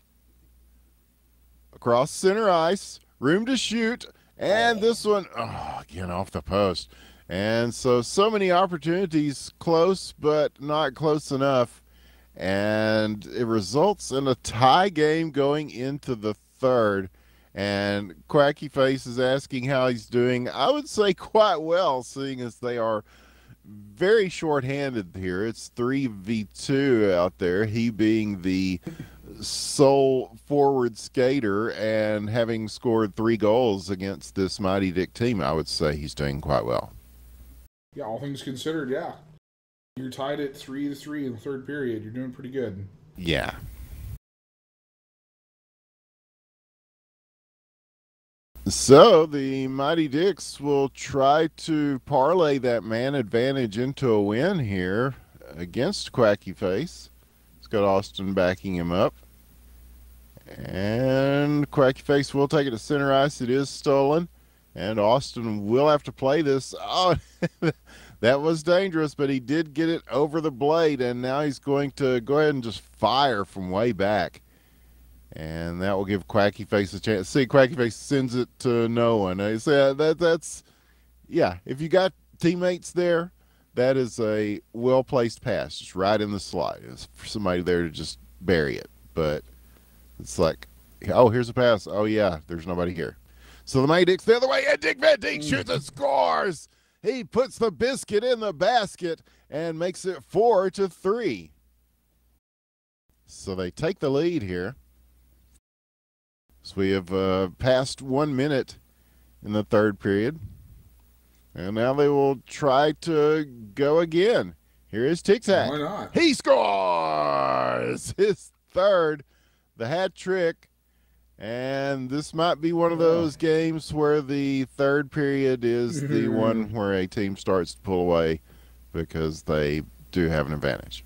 Across center ice. Room to shoot. And this one, again off the post. And so many opportunities close, but not close enough. And it results in a tie game going into the third. And Quacky Face is asking how he's doing. I would say quite well, seeing as they are very short-handed here. It's 3v2 out there, he being the sole forward skater and having scored 3 goals against this Mighty Dick team. I would say he's doing quite well. Yeah, all things considered, yeah. You're tied at 3-3 in the third period. You're doing pretty good. Yeah. So the Mighty Dicks will try to parlay that man advantage into a win here against Quacky Face. He's got Austin backing him up. And Quacky Face will take it to center ice. It is stolen. And Austin will have to play this. Oh, that was dangerous, but he did get it over the blade, and now he's going to go ahead and just fire from way back. And that will give Quacky Face a chance. See, Quacky Face sends it to no one. I say that's yeah. If you got teammates there, that is a well-placed pass, just right in the slide. It's for somebody there to just bury it. But it's like, oh, here's a pass. Oh yeah, there's nobody here. So the Mighty Dicks the other way, and Dick Van Dijk shoots and scores. He puts the biscuit in the basket and makes it 4-3. So they take the lead here. So we have passed 1 minute in the third period. And now they will try to go again. Here is Tic Tac. Why not? He scores his third, the hat trick. And this might be one of those games where the third period is the one where a team starts to pull away because they do have an advantage.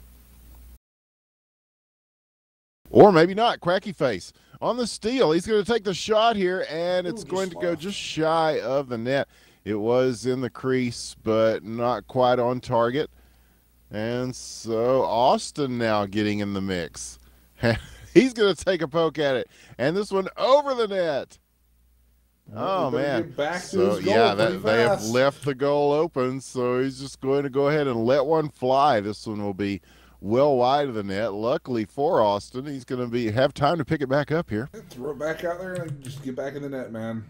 Or maybe not. Quacky Face on the steal. He's going to take the shot here, and it's going to go just shy of the net. It was in the crease, but not quite on target. And so Austin now getting in the mix. He's going to take a poke at it. And this one over the net. Oh, man. So, yeah, they have left the goal open, so he's just going to go ahead and let one fly. This one will be well wide of the net. Luckily for Austin, he's going to have time to pick it back up here. Throw it back out there and just get back in the net, man.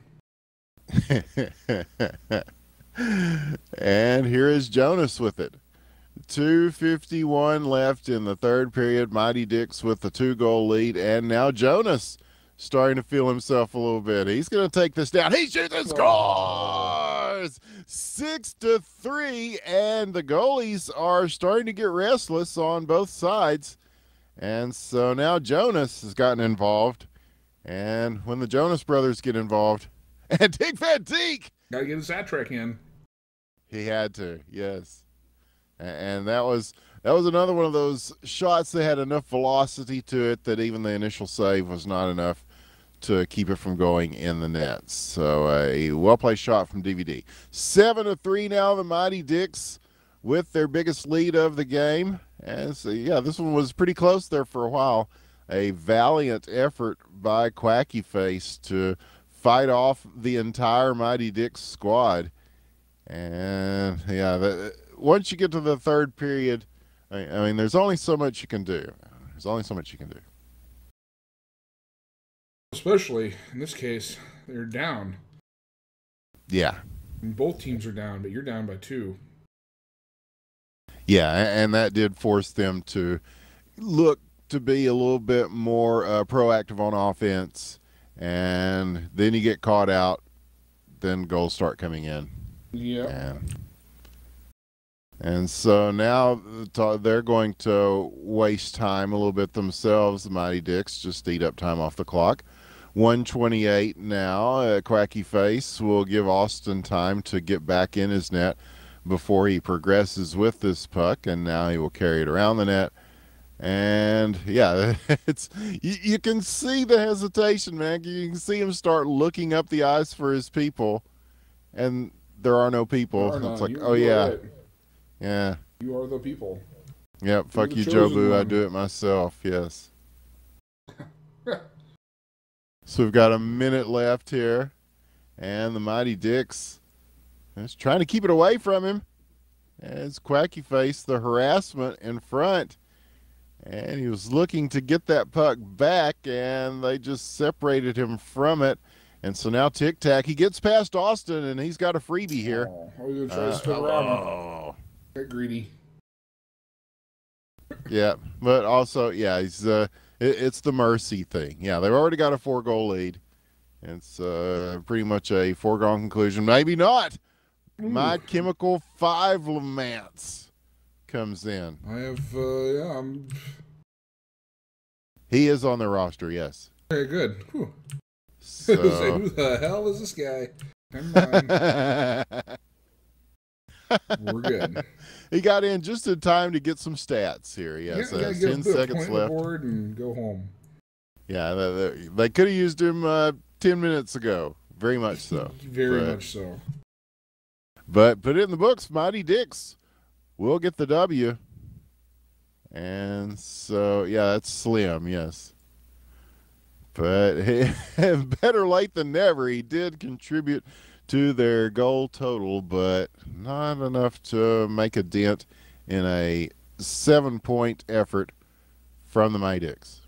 And here is Jonas with it. 2:51 left in the third period. Mighty Dicks with the 2-goal lead, and now Jonas starting to feel himself a little bit. He's going to take this down. He shoots and scores! 6-3, and the goalies are starting to get restless on both sides. And so now Jonas has gotten involved. And when the Jonas brothers get involved, and Dick Van Dijk! Gotta get his hat trick in. He had to, yes. And that was another one of those shots that had enough velocity to it that even the initial save was not enough to keep it from going in the net. So a well-placed shot from DVD. 7-3 now, the Mighty Dicks with their biggest lead of the game. And so, yeah, this one was pretty close there for a while. A valiant effort by Quacky Face to fight off the entire Mighty Dicks squad. And, yeah, once you get to the third period, I mean, there's only so much you can do. There's only so much you can do. Especially in this case, they're down. Yeah. And both teams are down, but you're down by 2. Yeah, and that did force them to look to be a little bit more proactive on offense. And then you get caught out, then goals start coming in. Yeah. And so now they're going to waste time a little bit themselves. The Mighty Dicks just eat up time off the clock. 1:28 now. Quacky Face will give Austin time to get back in his net before he progresses with this puck, and now he will carry it around the net. And yeah, it's you can see the hesitation, man. You can see him start looking up the ice for his people, and there are no people. It's like, oh yeah, right. yeah. You are the people. Yep. Fuck you, Jobu. I do it myself. Yes. So we've got a minute left here, and the Mighty Dicks is trying to keep it away from him. As Quacky Face, the harassment in front. And he was looking to get that puck back, and they just separated him from it. And so now Tic Tac, he gets past Austin, and he's got a freebie here. Oh, I was going to try to spin around him. Get greedy. Yeah, but also, yeah, he's it's the mercy thing. Yeah, they've already got a 4-goal lead. It's pretty much a foregone conclusion. Maybe not. My Chemical 5 Lamance comes in. I have, He is on the roster, yes. Okay, good. Whew. So... Who the hell is this guy? Never mind. We're good. He got in just in time to get some stats here. Yes, 10 seconds left. Board and go home. Yeah, they could have used him 10 minutes ago. Very much so. Very much so. But put it in the books. Mighty Dicks will get the W. And so, yeah, that's slim, yes. But better late than never. He did contribute to their goal total, but not enough to make a dent in a 7-point effort from the Mighty Dicks.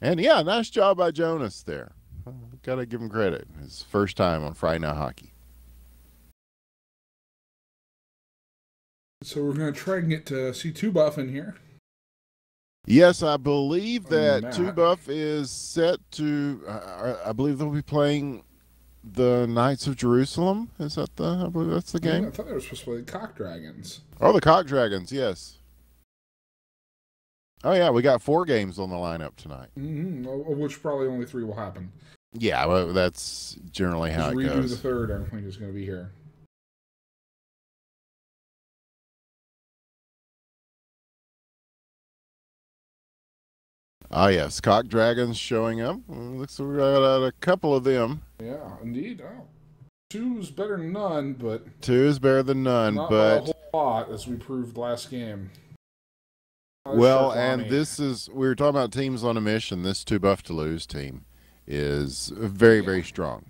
And, yeah, nice job by Jonas there. Got to give him credit. His first time on Friday Night Hockey. So we're going to try and get to see Two-Buff in here. Yes, I believe that Two-Buff is set to, I believe they'll be playing the Knights of Jerusalem. Is that I believe that's the game? I thought they were supposed to play the Cock Dragons. Oh, the Cock Dragons, yes. Oh, yeah, we got 4 games on the lineup tonight. Mm-hmm. Of which probably only 3 will happen. Yeah, well, that's generally how it goes. Redo the third, I don't think is going to be here. Ah, yes, Cock Dragons showing up. Looks like we got a couple of them. Yeah, indeed. Oh. 2 is better than none, but 2 is better than none, not but a whole lot, as we proved last game. Well, and this is, we were talking about teams on a mission. This Too Buff to Lose team is very, very strong.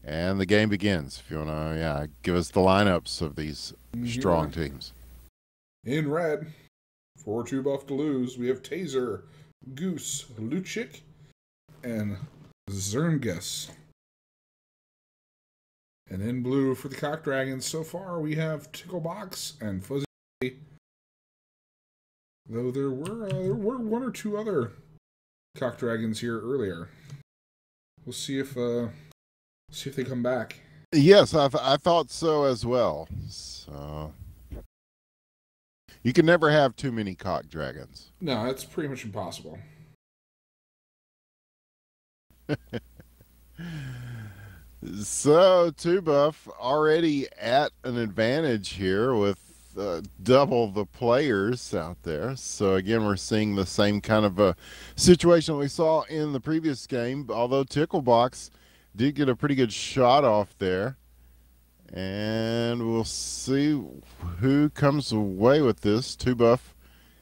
And the game begins. If you want to, give us the lineups of these strong teams. In red, for Too Buff to Lose, we have Taser, Goose, Luchik, and Zerngus. And in blue for the Cock Dragons, so far we have Ticklebox and Fuzzy. Though there were 1 or 2 other Cock Dragons here earlier. We'll see if they come back. Yes, I thought so as well. So you can never have too many Cock Dragons. No, that's pretty much impossible. So, Too Buff already at an advantage here with double the players out there. So, again, we're seeing the same kind of a situation we saw in the previous game, although Ticklebox did get a pretty good shot off there. And we'll see who comes away with this. Too Buff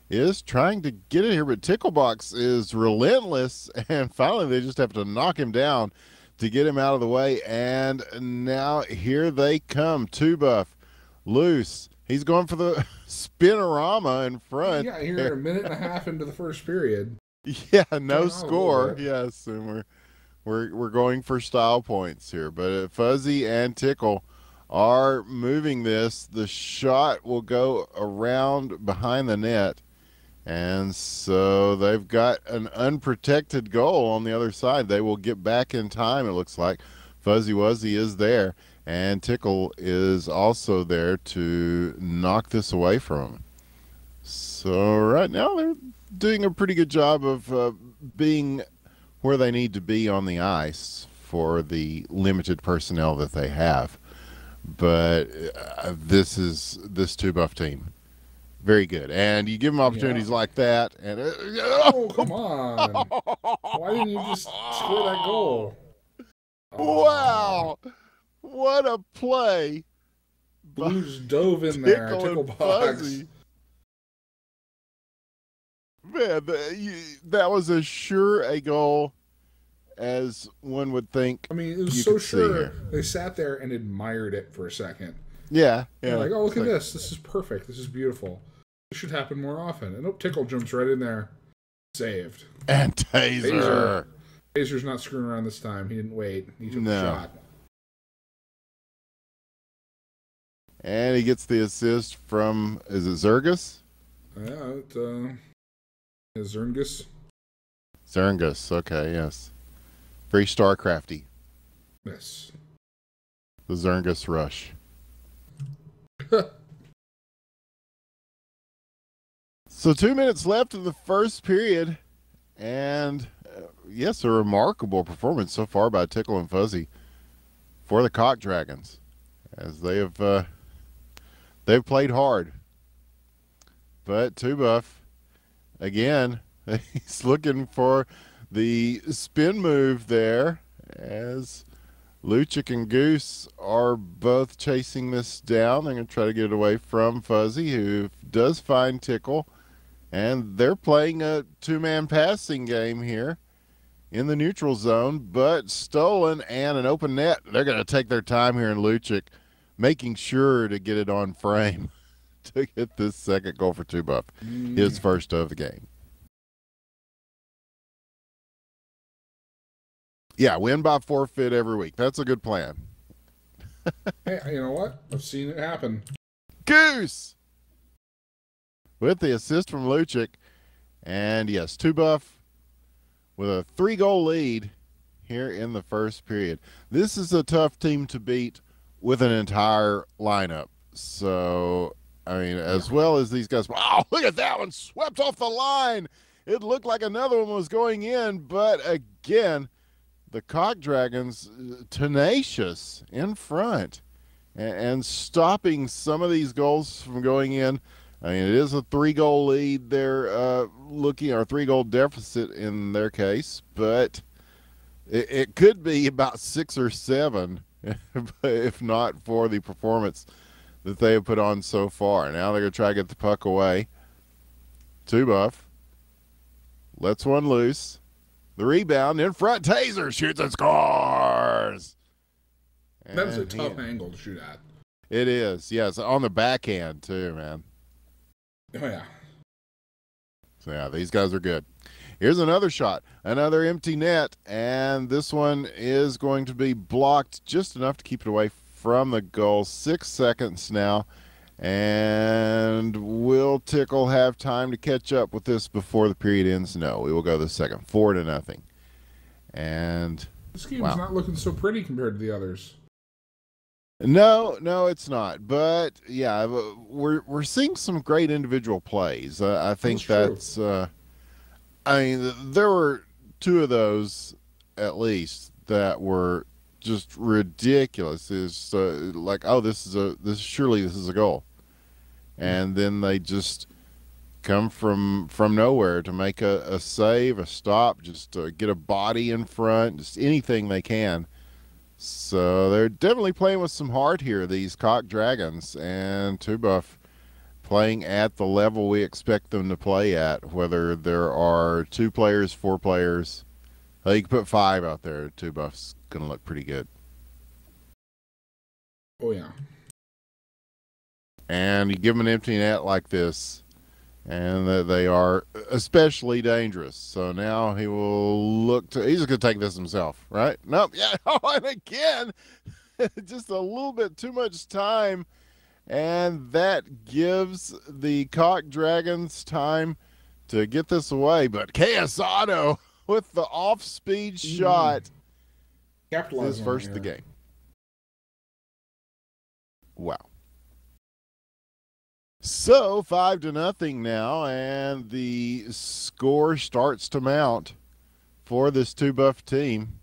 is trying to get it here, but Ticklebox is relentless, and finally they just have to knock him down to get him out of the way. And now here they come. Too Buff loose, He's going for the spinorama in front. Yeah, here a minute and a half into the first period. Yeah, no Going on a little score. bit. Yes, and we're going for style points here. But Fuzzy and Tickle are moving this. The shot will go around behind the net. And so they've got an unprotected goal on the other side. They will get back in time, it looks like. Fuzzy Wuzzy is there, and Tickle is also there to knock this away from him. So right now they're doing a pretty good job of being where they need to be on the ice for the limited personnel that they have. But this two buff team. Very good. And you give them opportunities like that. And oh, come on. Why didn't you just score that goal? Wow. What a play. Blues dove in there. Tickle box. Man, that was as sure a goal as one would think. I mean, it was so sure. They sat there and admired it for a second. Yeah. They're like, oh, look at this. This is perfect. This is beautiful. This should happen more often. And Tickle jumps right in there. Saved. And Taser. Taser's not screwing around this time. He didn't wait. He took the shot. And he gets the assist from, is it Zergus? Yeah, Zergus. Zergus, okay, yes. Very StarCrafty. Yes. The Zergus Rush. So 2 minutes left in the first period, and yes, a remarkable performance so far by Tickle and Fuzzy for the Cock Dragons, as they've played hard. But Two Buff, again, he's looking for the spin move there, as Luchik and Goose are both chasing this down. They're going to try to get it away from Fuzzy, who does find Tickle. And they're playing a two-man passing game here in the neutral zone, but stolen and an open net. They're going to take their time here in Luchik, making sure to get it on frame to get this second goal for Two Buff, his first of the game. Yeah, win by forfeit every week. That's a good plan. Hey, you know what? I've seen it happen. Goose! With the assist from Luchik. And yes, Two Buff with a 3-goal lead here in the first period. This is a tough team to beat with an entire lineup. So, I mean, as well as these guys. Oh, look at that one. Swept off the line. It looked like another one was going in. But again, the Cock Dragons tenacious in front and stopping some of these goals from going in. I mean, it is a 3-goal lead they're looking, or 3-goal deficit in their case, but it could be about 6 or 7 if not for the performance that they have put on so far. Now they're going to try to get the puck away. Two Buff lets one loose. The rebound in front. Taser shoots and scores. That was a tough angle to shoot at. It is, yes, on the backhand too, man. Oh, yeah. So, yeah, these guys are good. Here's another shot, another empty net, and this one is going to be blocked just enough to keep it away from the goal. 6 seconds now, and will Tickle have time to catch up with this before the period ends? No, we will go the second, 4-0. And this game's not looking so pretty compared to the others. No, it's not. But yeah, we're seeing some great individual plays. I think that's. I mean, there were 2 of those at least that were just ridiculous. Is like, oh, this is a goal, and then they just come from nowhere to make a save, a stop, just get a body in front, just anything they can. So they're definitely playing with some heart here, these Cock Dragons, and Two Buff playing at the level we expect them to play at, whether there are 2 players, 4 players. You can put 5 out there. Two Buff's going to look pretty good. Oh, yeah. And you give them an empty net like this, and they are especially dangerous. So now he will look to, he's going to take this himself, right? Nope. Yeah. Oh, and again, just a little bit too much time. And that gives the Cock Dragons time to get this away. But KS Auto with the off-speed shot is Capitalizing on it first of the here. game. Wow. So 5-0 now, and the score starts to mount for this two-buff team.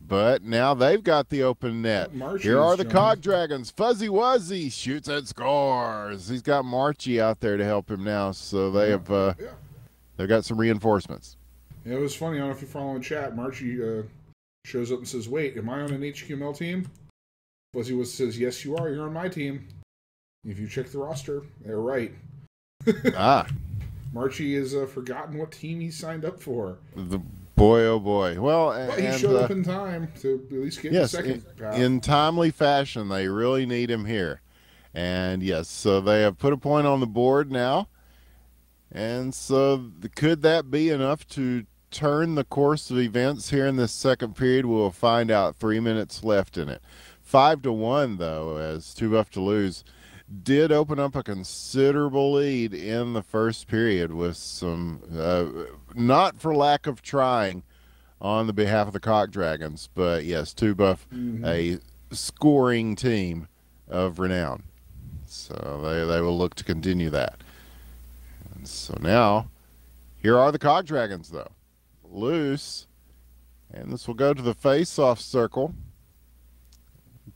But now they've got the open net. Here are the Cog Dragons. Fuzzy Wuzzy shoots and scores. He's got Marchie out there to help him now, so they have they've got some reinforcements. Yeah, it was funny. I don't know if you follow in chat. Marchie shows up and says, "Wait, am I on an HQML team?" Fuzzy Wuzzy says, "Yes, you are. You're on my team. If you check the roster, they're right." Marchie has forgotten what team he signed up for. Boy, oh boy. Well, but he showed up in time to at least get the second path. In timely fashion. They really need him here. And yes, so they have put a point on the board now. And so could that be enough to turn the course of events here in this second period? We'll find out. 3 minutes left in it. 5-1, though, as Too Buff to Lose did open up a considerable lead in the first period with some, not for lack of trying on the behalf of the Cock Dragons, but yes, Too Buff, a scoring team of renown. So they will look to continue that. And so now, here are the Cock Dragons, though. Loose, and this will go to the face-off circle.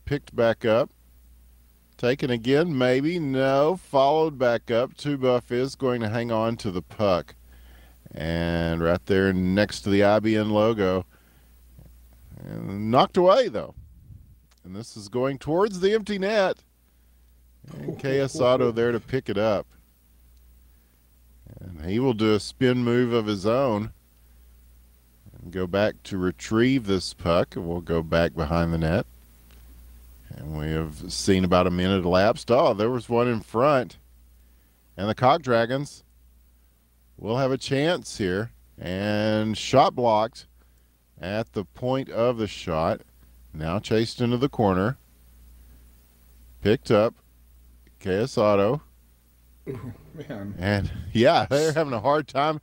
Picked back up. Taken again, maybe. No. Followed back up. Too Buff is going to hang on to the puck. And right there next to the IBN logo. And knocked away, though. And this is going towards the empty net. And KS Auto there to pick it up. And he will do a spin move of his own. And go back to retrieve this puck. And we'll go back behind the net. And we have seen about a minute elapsed. Oh, there was one in front. And the Cock Dragons will have a chance here. And shot blocked at the point of the shot. Now chased into the corner. Picked up. KS Auto. Ooh, man. And yeah, they're having a hard time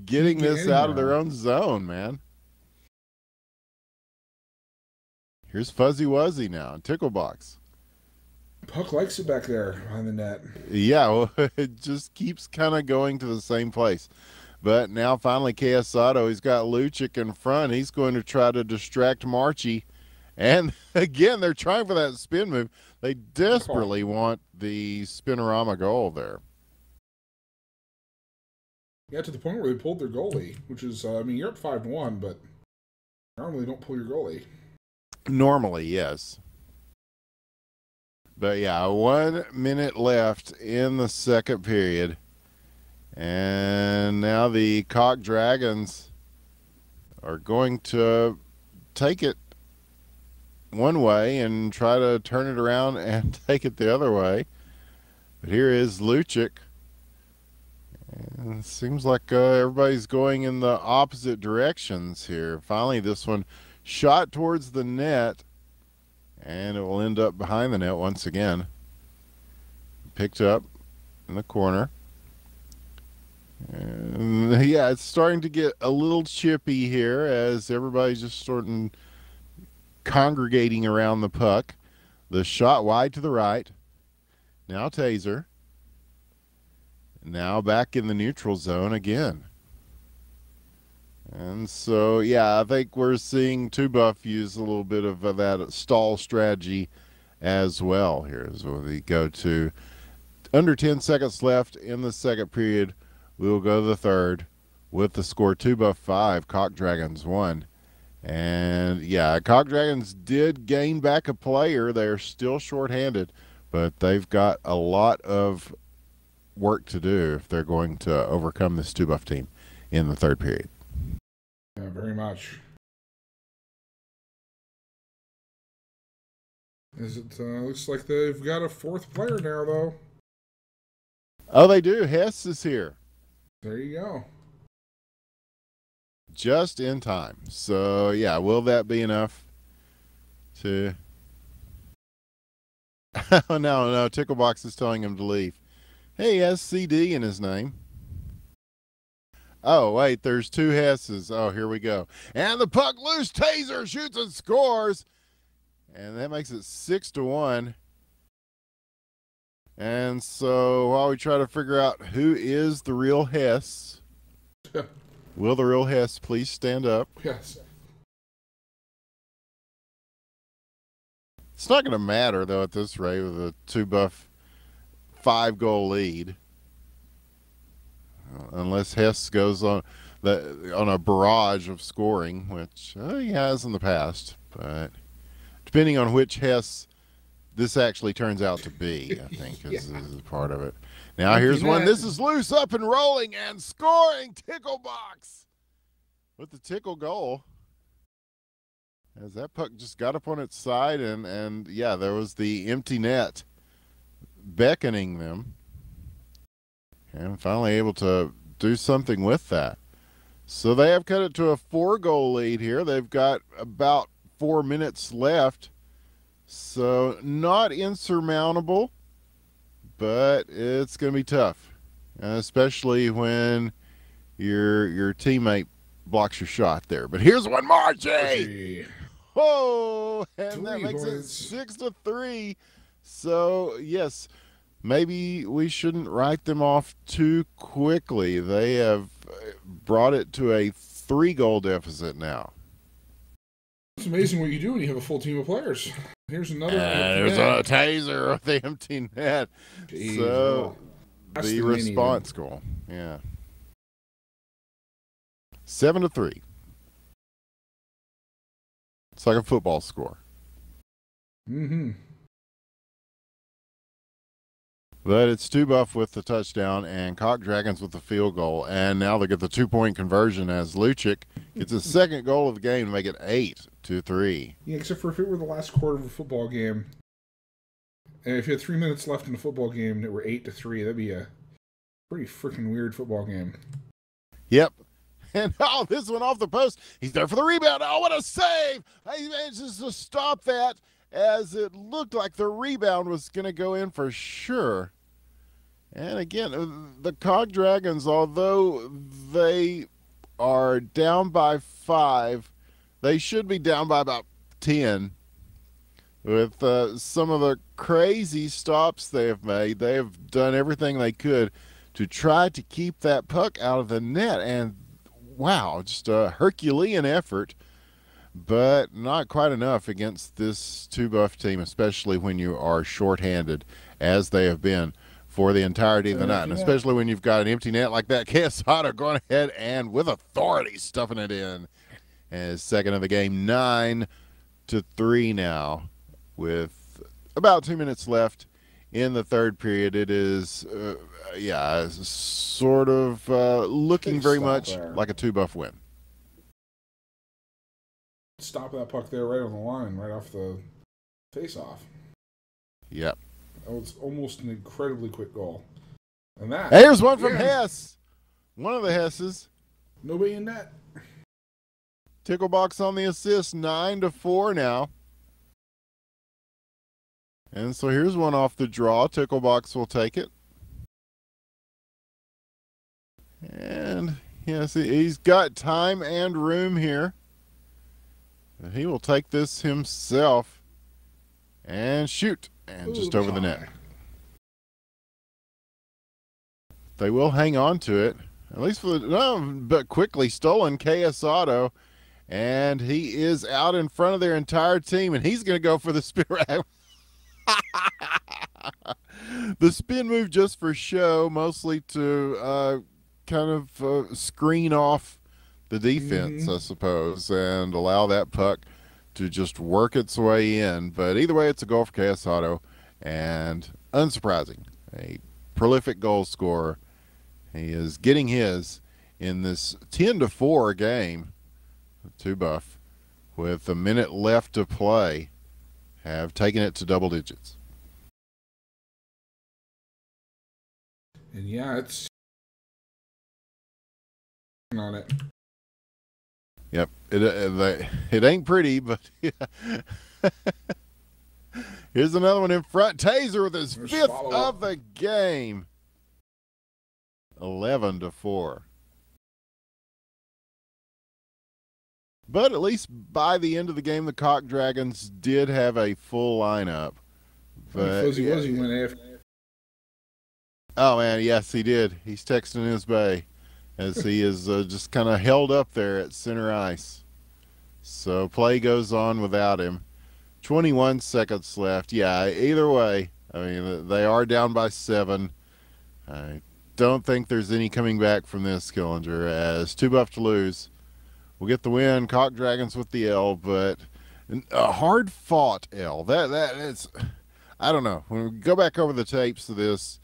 getting this out of their own zone, man. Here's Fuzzy Wuzzy now, Tickle Box. Puck likes it back there behind the net. Yeah, well, it just keeps kind of going to the same place. But now finally KS Auto, he's got Lucic in front. He's going to try to distract Marchie. And again, they're trying for that spin move. They desperately want the spinorama goal there. Yeah, to the point where they pulled their goalie, which is, I mean, you're up 5-1, but normally don't pull your goalie. Normally, yes. But yeah, 1 minute left in the second period. And now the Cock Dragons are going to take it one way and try to turn it around and take it the other way. But here is Lucic. And it seems like everybody's going in the opposite directions here. Finally, this one shot towards the net, and it will end up behind the net once again. Picked up in the corner. And yeah, it's starting to get a little chippy here as everybody's just sort of congregating around the puck. The shot wide to the right. Now Taser. Now back in the neutral zone again. And so, yeah, I think we're seeing Too Buff use a little bit of that stall strategy as well here. So we go to under 10 seconds left in the second period. We will go to the third with the score 2 Buff 5, Cock Dragons 1. And yeah, Cock Dragons did gain back a player. They're still shorthanded, but they've got a lot of work to do if they're going to overcome this 2 Buff team in the third period. Yeah, very much. Looks like they've got a fourth player now, though. Oh, they do. Hess is here. There you go. Just in time. So, yeah, will that be enough to... Oh, no. Ticklebox is telling him to leave. Hey, he has CD in his name. Oh, wait, there's two Hesses. Oh, here we go. And the puck loose. Taser shoots and scores. And that makes it 6-1. And so while we try to figure out who is the real Hess, will the real Hess please stand up? Yes. It's not going to matter, though, at this rate with a 2-buff 5-goal lead. Unless Hess goes on a barrage of scoring, which he has in the past. But depending on which Hess this actually turns out to be, I think, is part of it. Now, here's one. This is loose, up and rolling, and scoring. Ticklebox with the tickle goal. As that puck just got up on its side, and yeah, there was the empty net beckoning them. And finally able to do something with that. So they have cut it to a 4-goal lead here. They've got about 4 minutes left. So not insurmountable, but it's going to be tough, especially when your teammate blocks your shot there. But here's one, Margie. Oh, and that makes it 6-3. So yes, maybe we shouldn't write them off too quickly. They have brought it to a 3-goal deficit now. It's amazing what you do when you have a full team of players. Here's another. There's a taser with the empty net. Jeez, so the response goal. Yeah. 7-3. It's like a football score. Mm-hmm. But it's 2-buff with the touchdown and Cock Dragons with the field goal. And now they get the 2-point conversion as Lucic gets his second goal of the game to make it 8-3. Yeah, except for if it were the last quarter of a football game. And if you had 3 minutes left in the football game and it were 8-3, that'd be a pretty freaking weird football game. Yep. And this one off the post. He's there for the rebound. Oh, what a save! He manages to stop that, as it looked like the rebound was going to go in for sure. And again, the Cog Dragons, although they are down by 5, they should be down by about 10. With some of the crazy stops they have made, they have done everything they could to try to keep that puck out of the net. And wow, just a Herculean effort. But not quite enough against this 2-buff team, especially when you are shorthanded, as they have been for the entirety of the night. And especially when you've got an empty net like that. Quesada going ahead and with authority stuffing it in. As second of the game, 9-3 now, with about 2 minutes left in the third period. It is, sort of looking very much like a 2-buff win. Stop that puck there right on the line, right off the face-off. Yep. That was almost an incredibly quick goal. And that. Here's one from Hess. One of the Hesses. Nobody in net. Ticklebox on the assist, 9-4 now. And so here's one off the draw. Ticklebox will take it. And yes, he's got time and room here. He will take this himself and shoot, and just over the net. They will hang on to it, at least for but quickly stolen. Quesada, and he is out in front of their entire team, and he's going to go for the spin. The spin move just for show, mostly to kind of screen off the defense, I suppose, and allow that puck to just work its way in. But either way, it's a goal for Quesada, and unsurprising, a prolific goal scorer. He is getting his in this 10-4 game. 2-buff, with a minute left to play, have taken it to double digits. And yeah, it's on it. Yep, it ain't pretty, but yeah. Here's another one in front. Taser with his There's fifth of the game. 11-4. But at least by the end of the game, the Cock Dragons did have a full lineup. But Fuzzy Wuzzy went AFK. Oh man, yes he did. He's texting his bay as he is just kind of held up there at center ice. So play goes on without him. 21 seconds left. Yeah, either way, I mean, they are down by 7. I don't think there's any coming back from this, Killinger, as 2 buff to lose. We'll get the win. Cock Dragons with the L, but a hard fought L. That is, I don't know. When we go back over the tapes of this,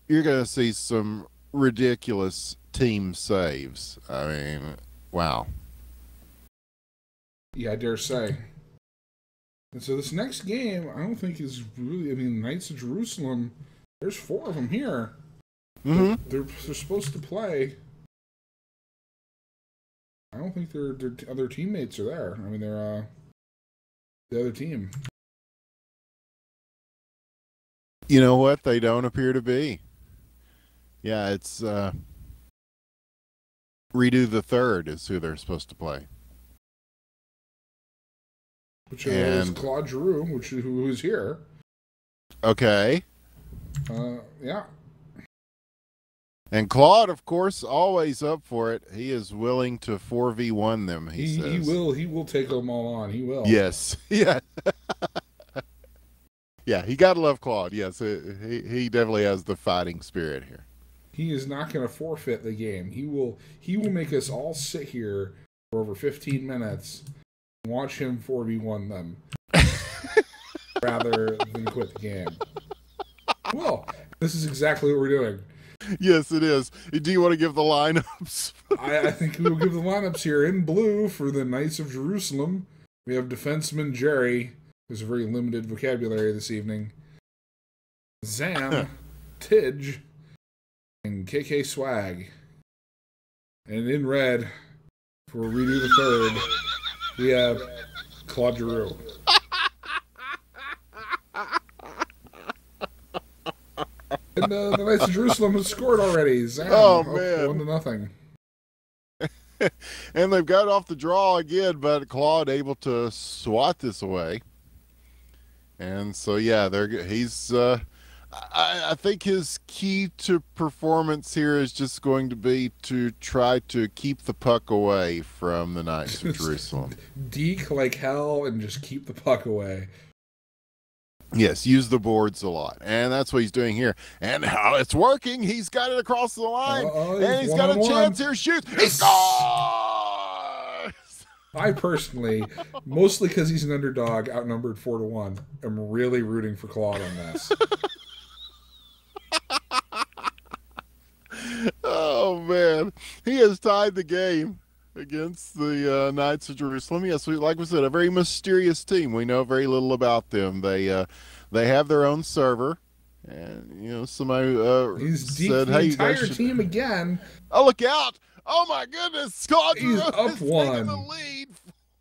you're going to see some ridiculous team saves. I mean, wow. Yeah, I dare say. And so this next game, I don't think is really. I mean, Knights of Jerusalem. There's 4 of them here. Mm-hmm. They're supposed to play. I don't think their other teammates are there. I mean, they're the other team. You know what? They don't appear to be. Yeah, it's Redo the Third is who they're supposed to play. Which is Claude Giroux, who is here. Okay. Yeah. And Claude, of course, always up for it. He is willing to 4v1 them, he says. He will take them all on. He will. Yes. Yeah. Yeah, he got to love Claude. Yes, he definitely has the fighting spirit here. He is not going to forfeit the game. He will make us all sit here for over 15 minutes and watch him 4v1 them rather than quit the game. Well, this is exactly what we're doing. Yes, it is. Do you want to give the lineups? I think we will give the lineups here. In blue for the Knights of Jerusalem, we have defenseman Jerry, who's a very limited vocabulary this evening, Zam, Tidge, and KK Swag. And in red, for Redo the Third, we have Claude Giroux. And the Knights of Jerusalem has scored already. Zam, oh, man. 1-0. And they've got off the draw again, but Claude able to swat this away. And so, yeah, he's. I think his key to performance here is just going to be to try to keep the puck away from the Knights of Jerusalem. Deke like hell and just keep the puck away. Yes, use the boards a lot. And that's what he's doing here. And how it's working. He's got it across the line. And he's got a chance here. Shoots. He scores! I personally, mostly because he's an underdog, outnumbered 4-1, am really rooting for Claude on this. Oh, man. He has tied the game against the Knights of Jerusalem. Yes, like we said, a very mysterious team. We know very little about them. They have their own server, and somebody he's said, "Hey, the entire team again." Oh, look out! Oh my goodness, Claude He's up one. The lead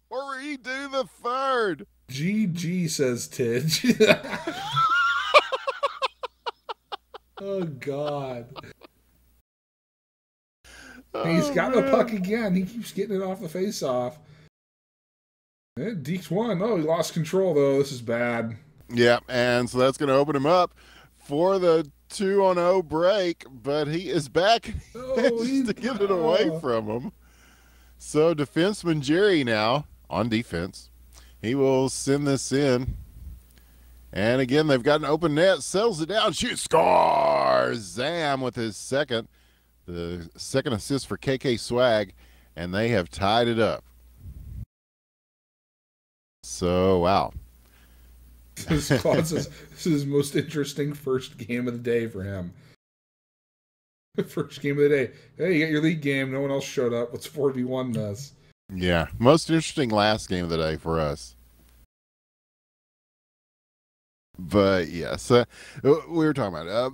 for Redo the Third. GG, says Tidge. Oh God. He's got the puck again. He keeps getting it off the face-off. Deke's won. Oh, he lost control, though. This is bad. Yeah, and so that's going to open him up for the 2-0 break, but he is back to get it away from him. So defenseman Jerry now on defense. He will send this in. And again, they've got an open net. Settles it down. Shoots. Scores. Zam with his second. The second assist for KK Swag, and they have tied it up. So, wow. This is his most interesting first game of the day for him. First game of the day. Hey, you got your league game. No one else showed up. Let's 4v1 this. Yeah, most interesting last game of the day for us. But, yes, we were talking about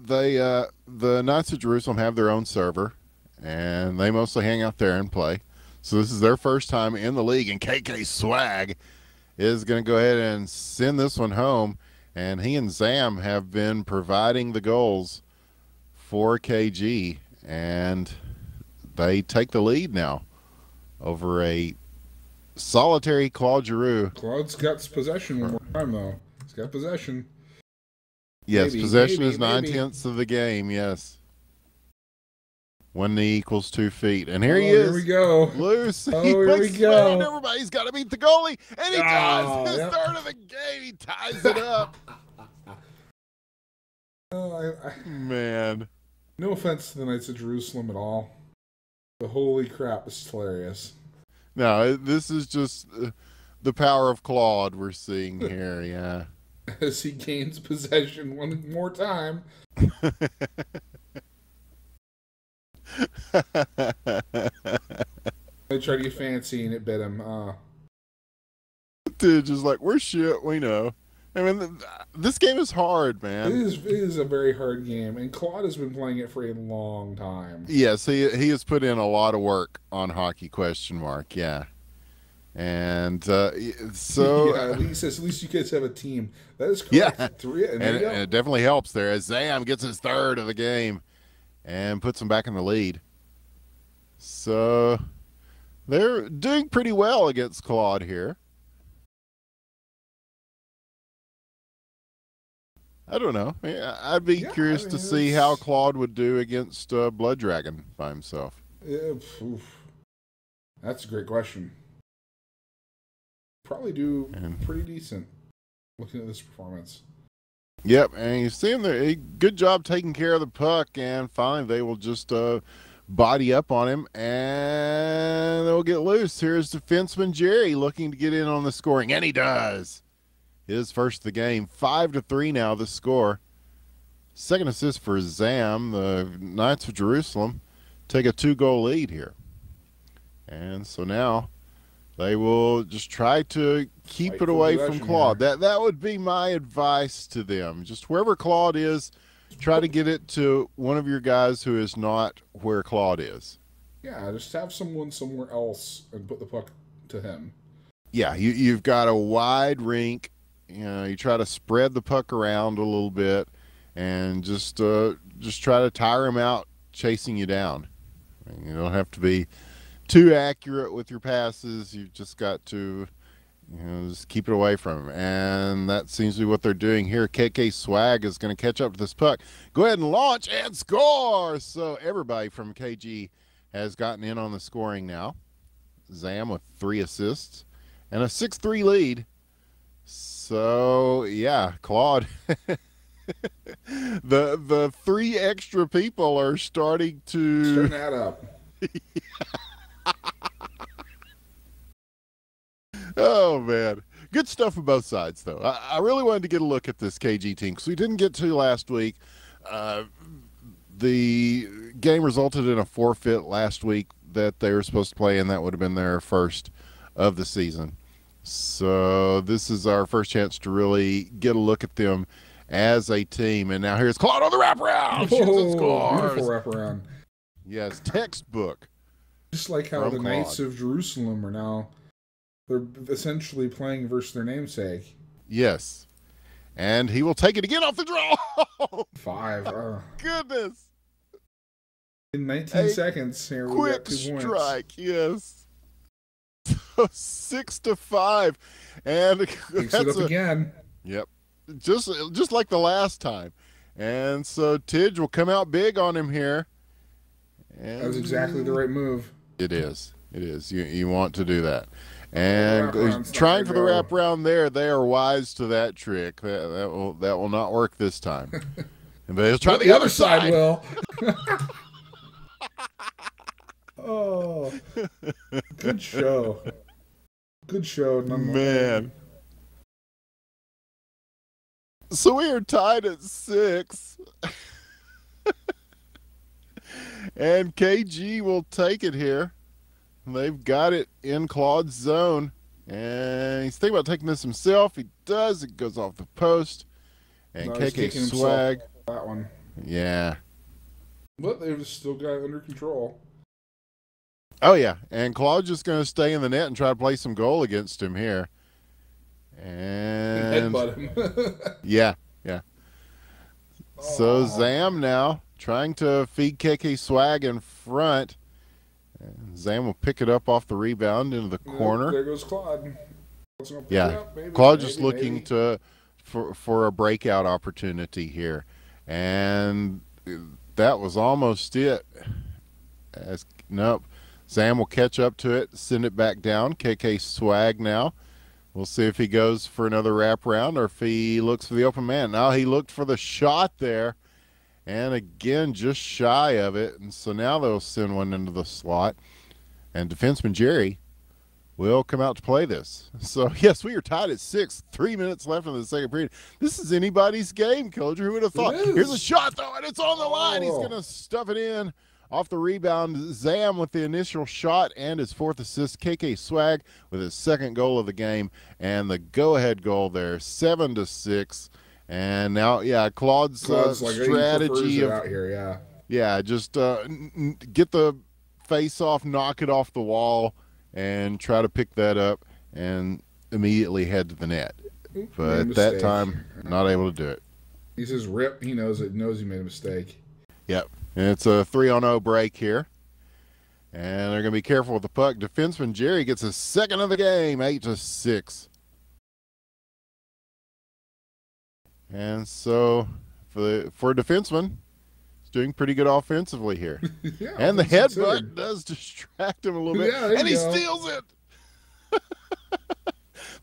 the Knights of Jerusalem have their own server, and they mostly hang out there and play. So this is their first time in the league, and KK Swag is going to go ahead and send this one home. And he and Zam have been providing the goals for KG, and they take the lead now over a solitary Claude Giroux. Claude's got possession one more time, though. He's got possession. Yes, possession is 9/10 of the game, yes. 1 knee equals 2 feet. And here he is. Here we go. Loose. Oh, here we go. Everybody's got to beat the goalie. And he does. His third of the game. He ties it up. Man. No offense to the Knights of Jerusalem at all. But holy crap, it's hilarious. No, this is just the power of Claude we're seeing here, yeah. As he gains possession one more time. They tried to get fancy and it bit him. Dude, just like, we're shit, we know. I mean, this game is hard, man. It is a very hard game, and Claude has been playing it for a long time. Yes, he has put in a lot of work on Hockey ? Yeah. And so... yeah, at least you guys have a team. That is correct. Yeah, 3, and it definitely helps there as Zam gets his third of the game and puts him back in the lead. So they're doing pretty well against Claude here. I don't know. I'd be curious to see how Claude would do against Blood Dragon by himself. That's a great question. Probably do pretty decent looking at this performance. Yep, and you see him there. Good job taking care of the puck, and finally they will just body up on him, and they'll get loose. Here's defenseman Jerry looking to get in on the scoring, and he does. His first of the game, 5-3 now the score. Second assist for Zam. The Knights of Jerusalem take a 2-goal lead here. And so now they will just try to keep it away from Claude. That would be my advice to them. Just wherever Claude is, try to get it to one of your guys who is not where Claude is. Yeah, just have someone somewhere else and put the puck to him. Yeah, you've got a wide rink. You know, you try to spread the puck around a little bit and just try to tire him out chasing you down. I mean, you don't have to be too accurate with your passes. You've just got to, just keep it away from him. And that seems to be what they're doing here. KK Swag is going to catch up to this puck. Go ahead and launch and score. So everybody from KG has gotten in on the scoring now. Zam with 3 assists and a 6-3 lead. So yeah, Claude. the 3 extra people are starting to add up. Oh man, good stuff on both sides though. I really wanted to get a look at this KG team because we didn't get to last week. The game resulted in a forfeit last week that they were supposed to play, and that would have been their first of the season. So this is our first chance to really get a look at them as a team. And now here's Claude on the wraparound. Shoots and scores. Beautiful wraparound. Yes, textbook. Just like how the Knights of Jerusalem are now, they're essentially playing versus their namesake. Yes. And he will take it again off the draw. 5. Oh. Goodness. In 19 seconds, here we got 2 points. Quick strike, yes. 6-5, and picks it up again. Yep, just like the last time, and so Tidge will come out big on him here. And that's exactly the right move. It is. You want to do that, and trying for the wraparound there. They are wise to that trick. That will not work this time. And they'll try the other side. Will. Oh, good show. Good show, man. So we are tied at 6. And KG will take it here. They've got it in Claude's zone. And he's thinking about taking this himself. He does. It goes off the post. And KK Swag. That one. Yeah. But they've still got it under control. Oh, yeah. And Claude's just going to stay in the net and try to play some goal against him here. And And headbutt him. yeah, yeah. So Oh. Zam now trying to feed KK Swag in front. And Zam will pick it up off the rebound into the corner. There goes Claude. Yeah, Claude just looking for a breakout opportunity here. And that was almost it. Nope. Zam will catch up to it, send it back down. KK Swag now. We'll see if he goes for another wraparound or if he looks for the open man. Now he looked for the shot there. And again, just shy of it. And so now they'll send one into the slot. And defenseman Jerry will come out to play this. So, yes, we are tied at 6. 3 minutes left in the second period. This is anybody's game, Coach. Who would have thought? Here's a shot, though, and it's on the line. He's going to stuff it in. Off the rebound, Zam with the initial shot and his 4th assist. KK Swag with his 2nd goal of the game and the go-ahead goal there, 7-6. And now, yeah, Claude's strategy of out here, just get the face off, knock it off the wall, and try to pick that up and immediately head to the net. But at that time, not able to do it. He says rip. He knows it. Knows he made a mistake. Yep. And it's a 3-on-0 break here. And they're going to be careful with the puck. Defenseman Jerry gets his 2nd of the game, 8-6. And so for a defenseman, he's doing pretty good offensively here. Yeah, and the headbutt does distract him a little bit. Yeah, and he steals it.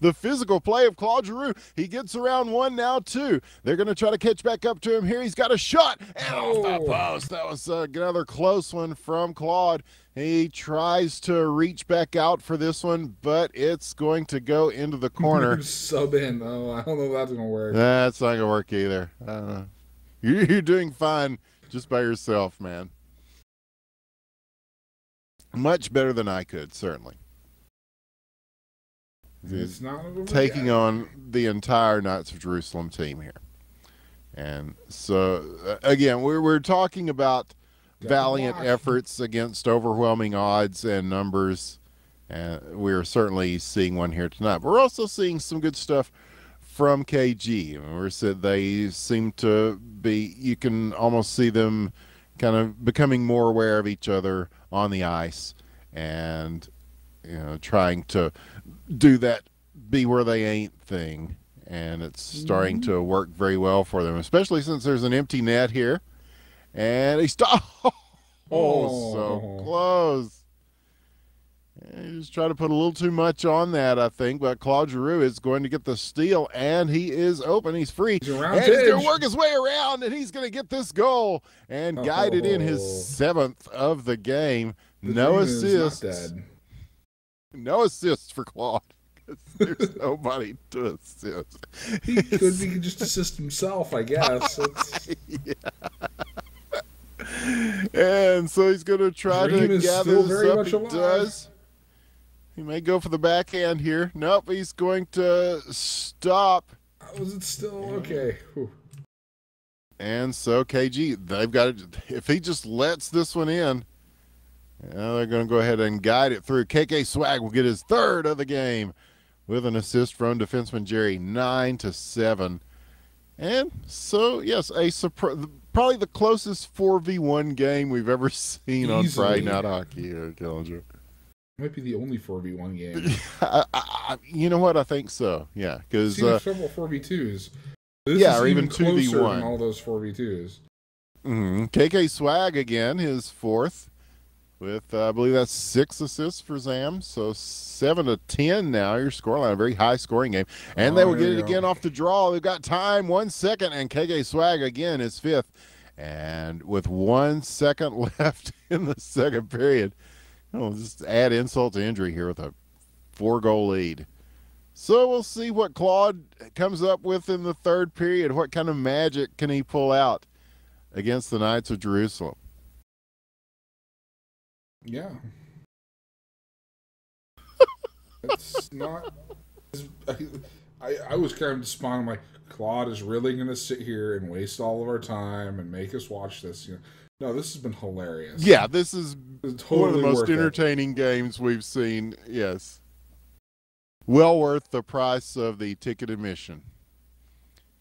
The physical play of Claude Giroux. He gets around one now, too. They're going to try to catch back up to him here. He's got a shot. And off the post. That was another close one from Claude. He tries to reach back out for this one, but it's going to go into the corner. Sub in. Oh, I don't know if that's going to work. That's not going to work either. I don't know. You're doing fine just by yourself, man. Much better than I could, certainly. It's not taking on the entire Knights of Jerusalem team here. And so, again, we're talking about valiant efforts against overwhelming odds and numbers. And we're certainly seeing one here tonight. But we're also seeing some good stuff from KG. They seem to be, you can almost see them kind of becoming more aware of each other on the ice and, trying to do that be where they ain't thing. And it's starting to work very well for them, especially since there's an empty net here. And he stopped. So close. And he just tried to put a little too much on that, I think. But Claude Giroux is going to get the steal, and he is open. He's free. He's going to work his way around, and he's going to get this goal and guide it in, his 7th of the game. No assists. No assists for Claude. There's nobody to assist. He could just assist himself, I guess. And so he's going to try to gather this up. He does. He may go for the backhand here. Nope, he's going to stop. Was it still okay? Whew. And so KG, they've got it. If he just lets this one in, they're going to go ahead and guide it through. KK Swag will get his 3rd of the game with an assist from defenseman Jerry, 9-7. And so, yes, probably the closest 4v1 game we've ever seen on Friday Night Hockey here, Killinger. Might be the only 4v1 game. You know what? I think so. Yeah, because several 4v2s. Or even 2v1. All those 4v2s. KK Swag again, his 4th. With, I believe that's 6 assists for Zam. So 7-10 now, your scoreline. A very high scoring game. And they will get it again off the draw. They've got time, 1 second. And KK Swag again is 5th. And with 1 second left in the second period, just add insult to injury here with a 4-goal lead. So we'll see what Claude comes up with in the 3rd period. What kind of magic can he pull out against the Knights of Jerusalem? Yeah. It's not. I was kind of despondent. I'm like, Claude is really going to sit here and waste all of our time and make us watch this. No, this has been hilarious. Yeah, this is totally one of the most entertaining games we've seen. Yes. Well worth the price of the ticket admission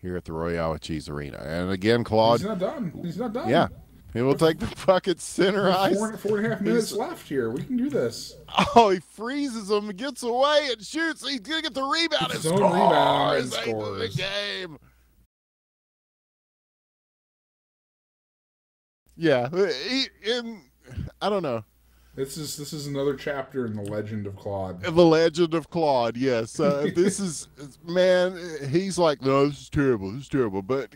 here at the Royale with Cheese Arena. And again, Claude. He's not done. He's not done. Yeah. He will take the puck at center ice. 4.5 minutes left here. We can do this. Oh, he freezes him, gets away, and shoots. He's going to get the rebound and scores. Rebound and scores. Of the game. Yeah. I don't know. This is another chapter in the legend of Claude. The legend of Claude, yes. This is, man, he's like, no, this is terrible. This is terrible. But,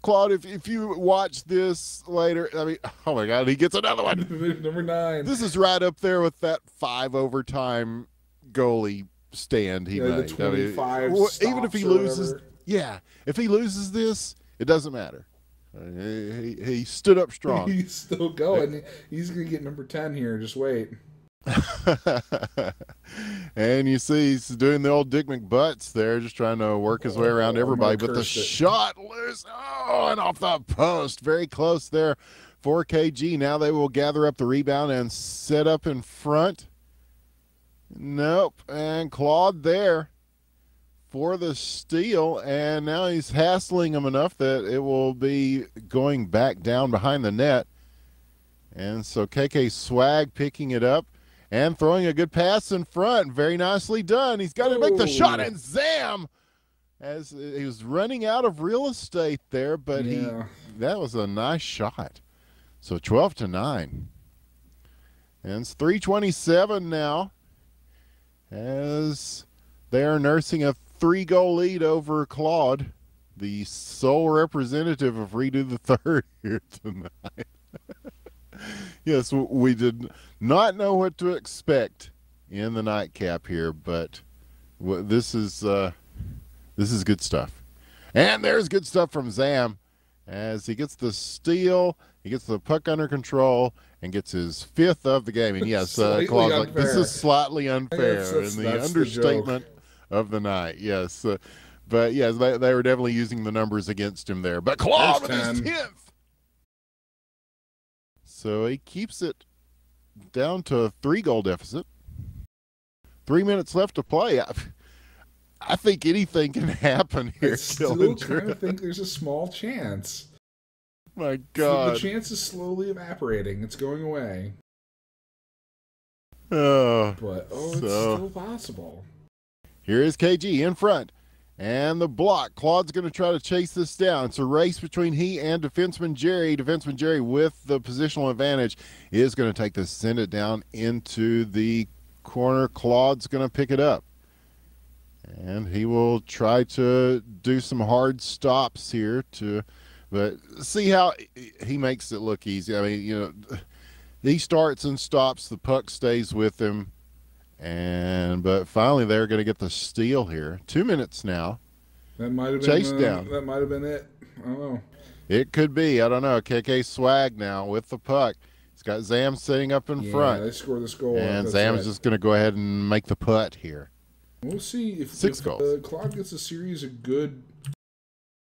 Claude, if you watch this later, I mean, oh my God, he gets another one. Number 9. This is right up there with that 5 overtime goalie stand he made. The 25 even if he loses, if he loses this, it doesn't matter. He stood up strong. He's still going. He's going to get number 10 here. Just wait. And you see he's doing the old Dick McButts there, just trying to work his way around everybody. But the shot loose. Oh, and off the post. Very close there for KG. Now they will gather up the rebound and set up in front. Nope. And Claude there for the steal, and now he's hassling him enough that it will be going back down behind the net. And so KK Swag picking it up and throwing a good pass in front. Very nicely done. He's got to make the shot, and zam! As he was running out of real estate there, but that was a nice shot. So 12-9. And it's 3:27 now as they are nursing a 3-goal lead over Claude, the sole representative of Redo the Third here tonight. Yes, we did not know what to expect in the nightcap here, but this is good stuff. And there's good stuff from Zam as he gets the steal, he gets the puck under control, and gets his 5th of the game. And yes, Claude's like, this is slightly unfair, in the understatement of the night. Yes, but yes, they were definitely using the numbers against him there. But Claude with his 10th. So he keeps it down to a 3-goal deficit. 3 minutes left to play. I think anything can happen here. I still kind of think there's a small chance. My God. The chance is slowly evaporating. It's going away. But it's still possible. Here is KG in front. And the block. Claude's going to try to chase this down. It's a race between he and defenseman Jerry. Defenseman Jerry, with the positional advantage, is going to take this, send it down into the corner. Claude's going to pick it up. And he will try to do some hard stops here but see how he makes it look easy. I mean, he starts and stops. The puck stays with him. But finally they're going to get the steal here. 2 minutes now. That might have been down. That might have been it. I don't know. It could be. I don't know. KK Swag now with the puck. He's got Zam sitting up in front. They score this goal. And Zam's just going to go ahead and make the putt here. We'll see if 6 goals. Claude gets a series of good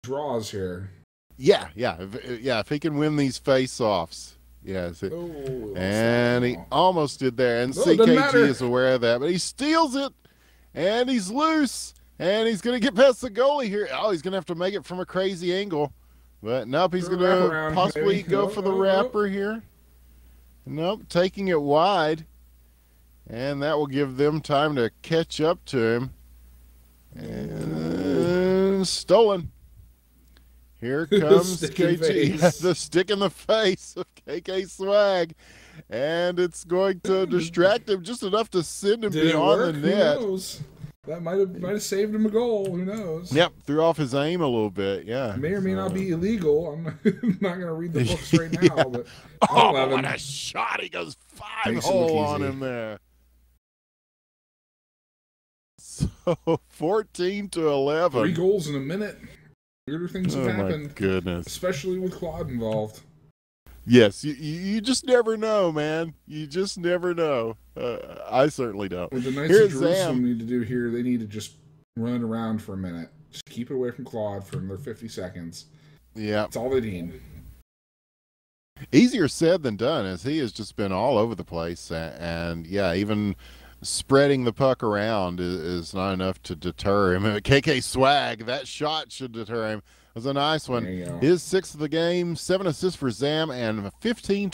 draws here. Yeah. If he can win these face-offs. Yes. And he almost did there. And CKG is aware of that. But he steals it. And he's loose. And he's going to get past the goalie here. Oh, he's going to have to make it from a crazy angle. But nope, he's going to possibly go for the wrapper here. Nope, taking it wide. And that will give them time to catch up to him. And stolen. Here comes KG, the stick in the face of KK Swag. And it's going to distract him just enough to send him beyond the net. Who knows? That might have saved him a goal. Who knows? Yep, threw off his aim a little bit. Yeah, it may or may not be illegal. I'm not going to read the books right now. But what a shot! He goes 5-hole on him there. So 14-11. 3 goals in a minute. Weirder things have happened. My goodness, especially with Claude involved. Yes, you just never know, man. You just never know. I certainly don't. What the Knights of Jerusalem need to do here, they need to just running around for a minute. Just keep it away from Claude for another 50 seconds. Yeah. That's all they need. Easier said than done, as he has just been all over the place. And yeah, even spreading the puck around is not enough to deter him. KK Swag, that shot should deter him. It was a nice one. His 6th of the game, 7 assists for Zam, and 15-11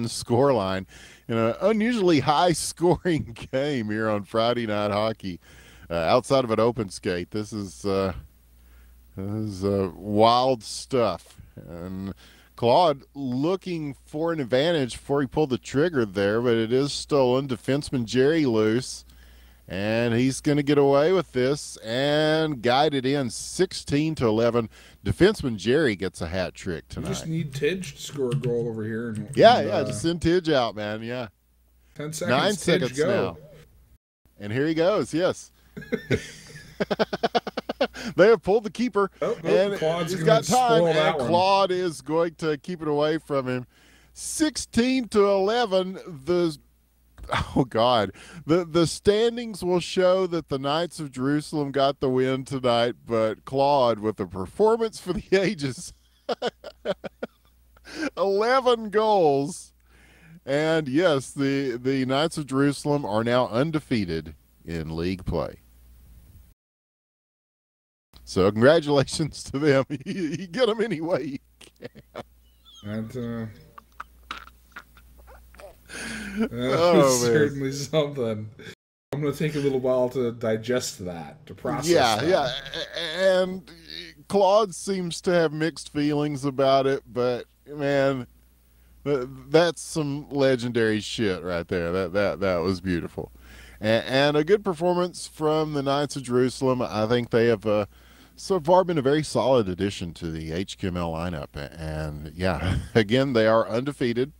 scoreline in an unusually high-scoring game here on Friday Night Hockey. Outside of an open skate, this is wild stuff. And Claude looking for an advantage before he pulled the trigger there, but it is stolen. Defenseman Jerry loose, and he's going to get away with this and guide it in 16-11. Defenseman Jerry gets a hat trick tonight. You just need Tidge to score a goal over here. Just send Tidge out, man. Yeah. 10 seconds. 9 seconds go. now. And here he goes, yes. They have pulled the keeper, and he's got time, and Claude is going to keep it away from him. 16-11. The standings will show that the Knights of Jerusalem got the win tonight, but Claude with a performance for the ages. 11 goals. And yes, the Knights of Jerusalem are now undefeated in league play. So congratulations to them. You get them any way you can. That's certainly something. I'm going to take a little while to digest that, to process that. Yeah. And Claude seems to have mixed feelings about it, but, man, that's some legendary shit right there. That was beautiful. And a good performance from the Knights of Jerusalem. I think they have so far been a very solid addition to the HQML lineup. And, yeah, again, they are undefeated.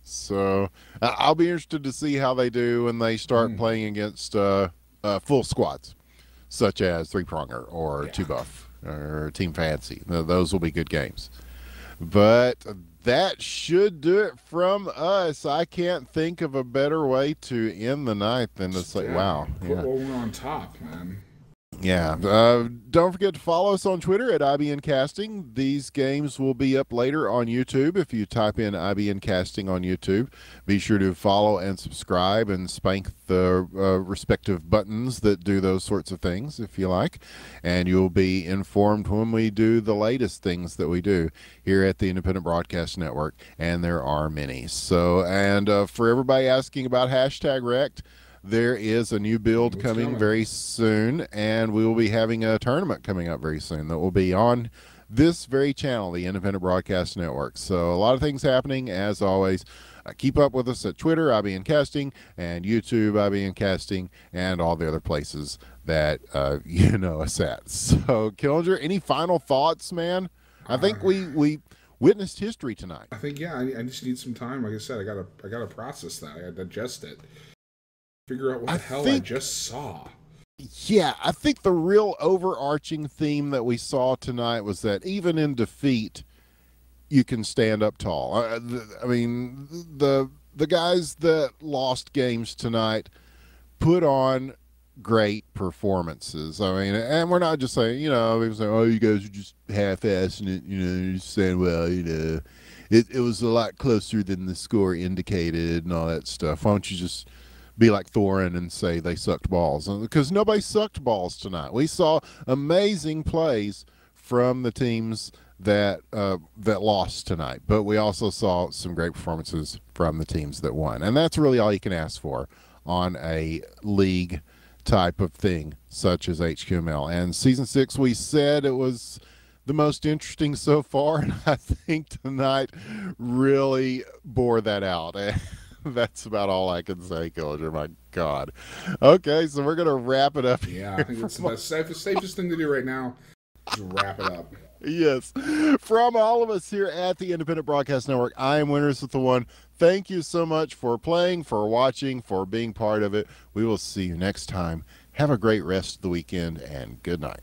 So I'll be interested to see how they do when they start playing against full squads, such as Three Pronger or Two Buff or Team Fancy. Those will be good games. But that should do it from us. I can't think of a better way to end the night than to say, wow. Put one on top, man. Yeah. Don't forget to follow us on Twitter at IBN Casting. These games will be up later on YouTube. If you type in IBN Casting on YouTube, be sure to follow and subscribe and spank the respective buttons that do those sorts of things if you like. And you'll be informed when we do the latest things that we do here at the Independent Broadcast Network. And there are many. So, and for everybody asking about #Wrecked, there is a new build coming very soon, and we will be having a tournament coming up very soon that will be on this very channel, the Independent Broadcast Network. So a lot of things happening, as always. Keep up with us at Twitter, IBN Casting, and YouTube, IBN Casting, and all the other places that you know us at. So, Killinger, any final thoughts, man? I think we witnessed history tonight. I think, yeah, I just need some time. Like I said, I gotta process that. I gotta digest it. Figure out what the hell I just saw. Yeah, I think the real overarching theme that we saw tonight was that even in defeat, you can stand up tall. I mean, the guys that lost games tonight put on great performances. I mean, and we're not just saying, people say, oh, you guys are just half-assing it, you're just saying, well, it was a lot closer than the score indicated and all that stuff. Why don't you just be like Thorin and say they sucked balls? Because nobody sucked balls tonight. We saw amazing plays from the teams that lost tonight, but we also saw some great performances from the teams that won, and that's really all you can ask for on a league type of thing such as HQML. And season 6, we said it was the most interesting so far, and I think tonight really bore that out. That's about all I can say, Killinger. My God. Okay, so we're going to wrap it up. Yeah, I think it's the safest thing to do right now is wrap it up. Yes. From all of us here at the Independent Broadcast Network, I am Winners with the One. Thank you so much for playing, for watching, for being part of it. We will see you next time. Have a great rest of the weekend, and good night.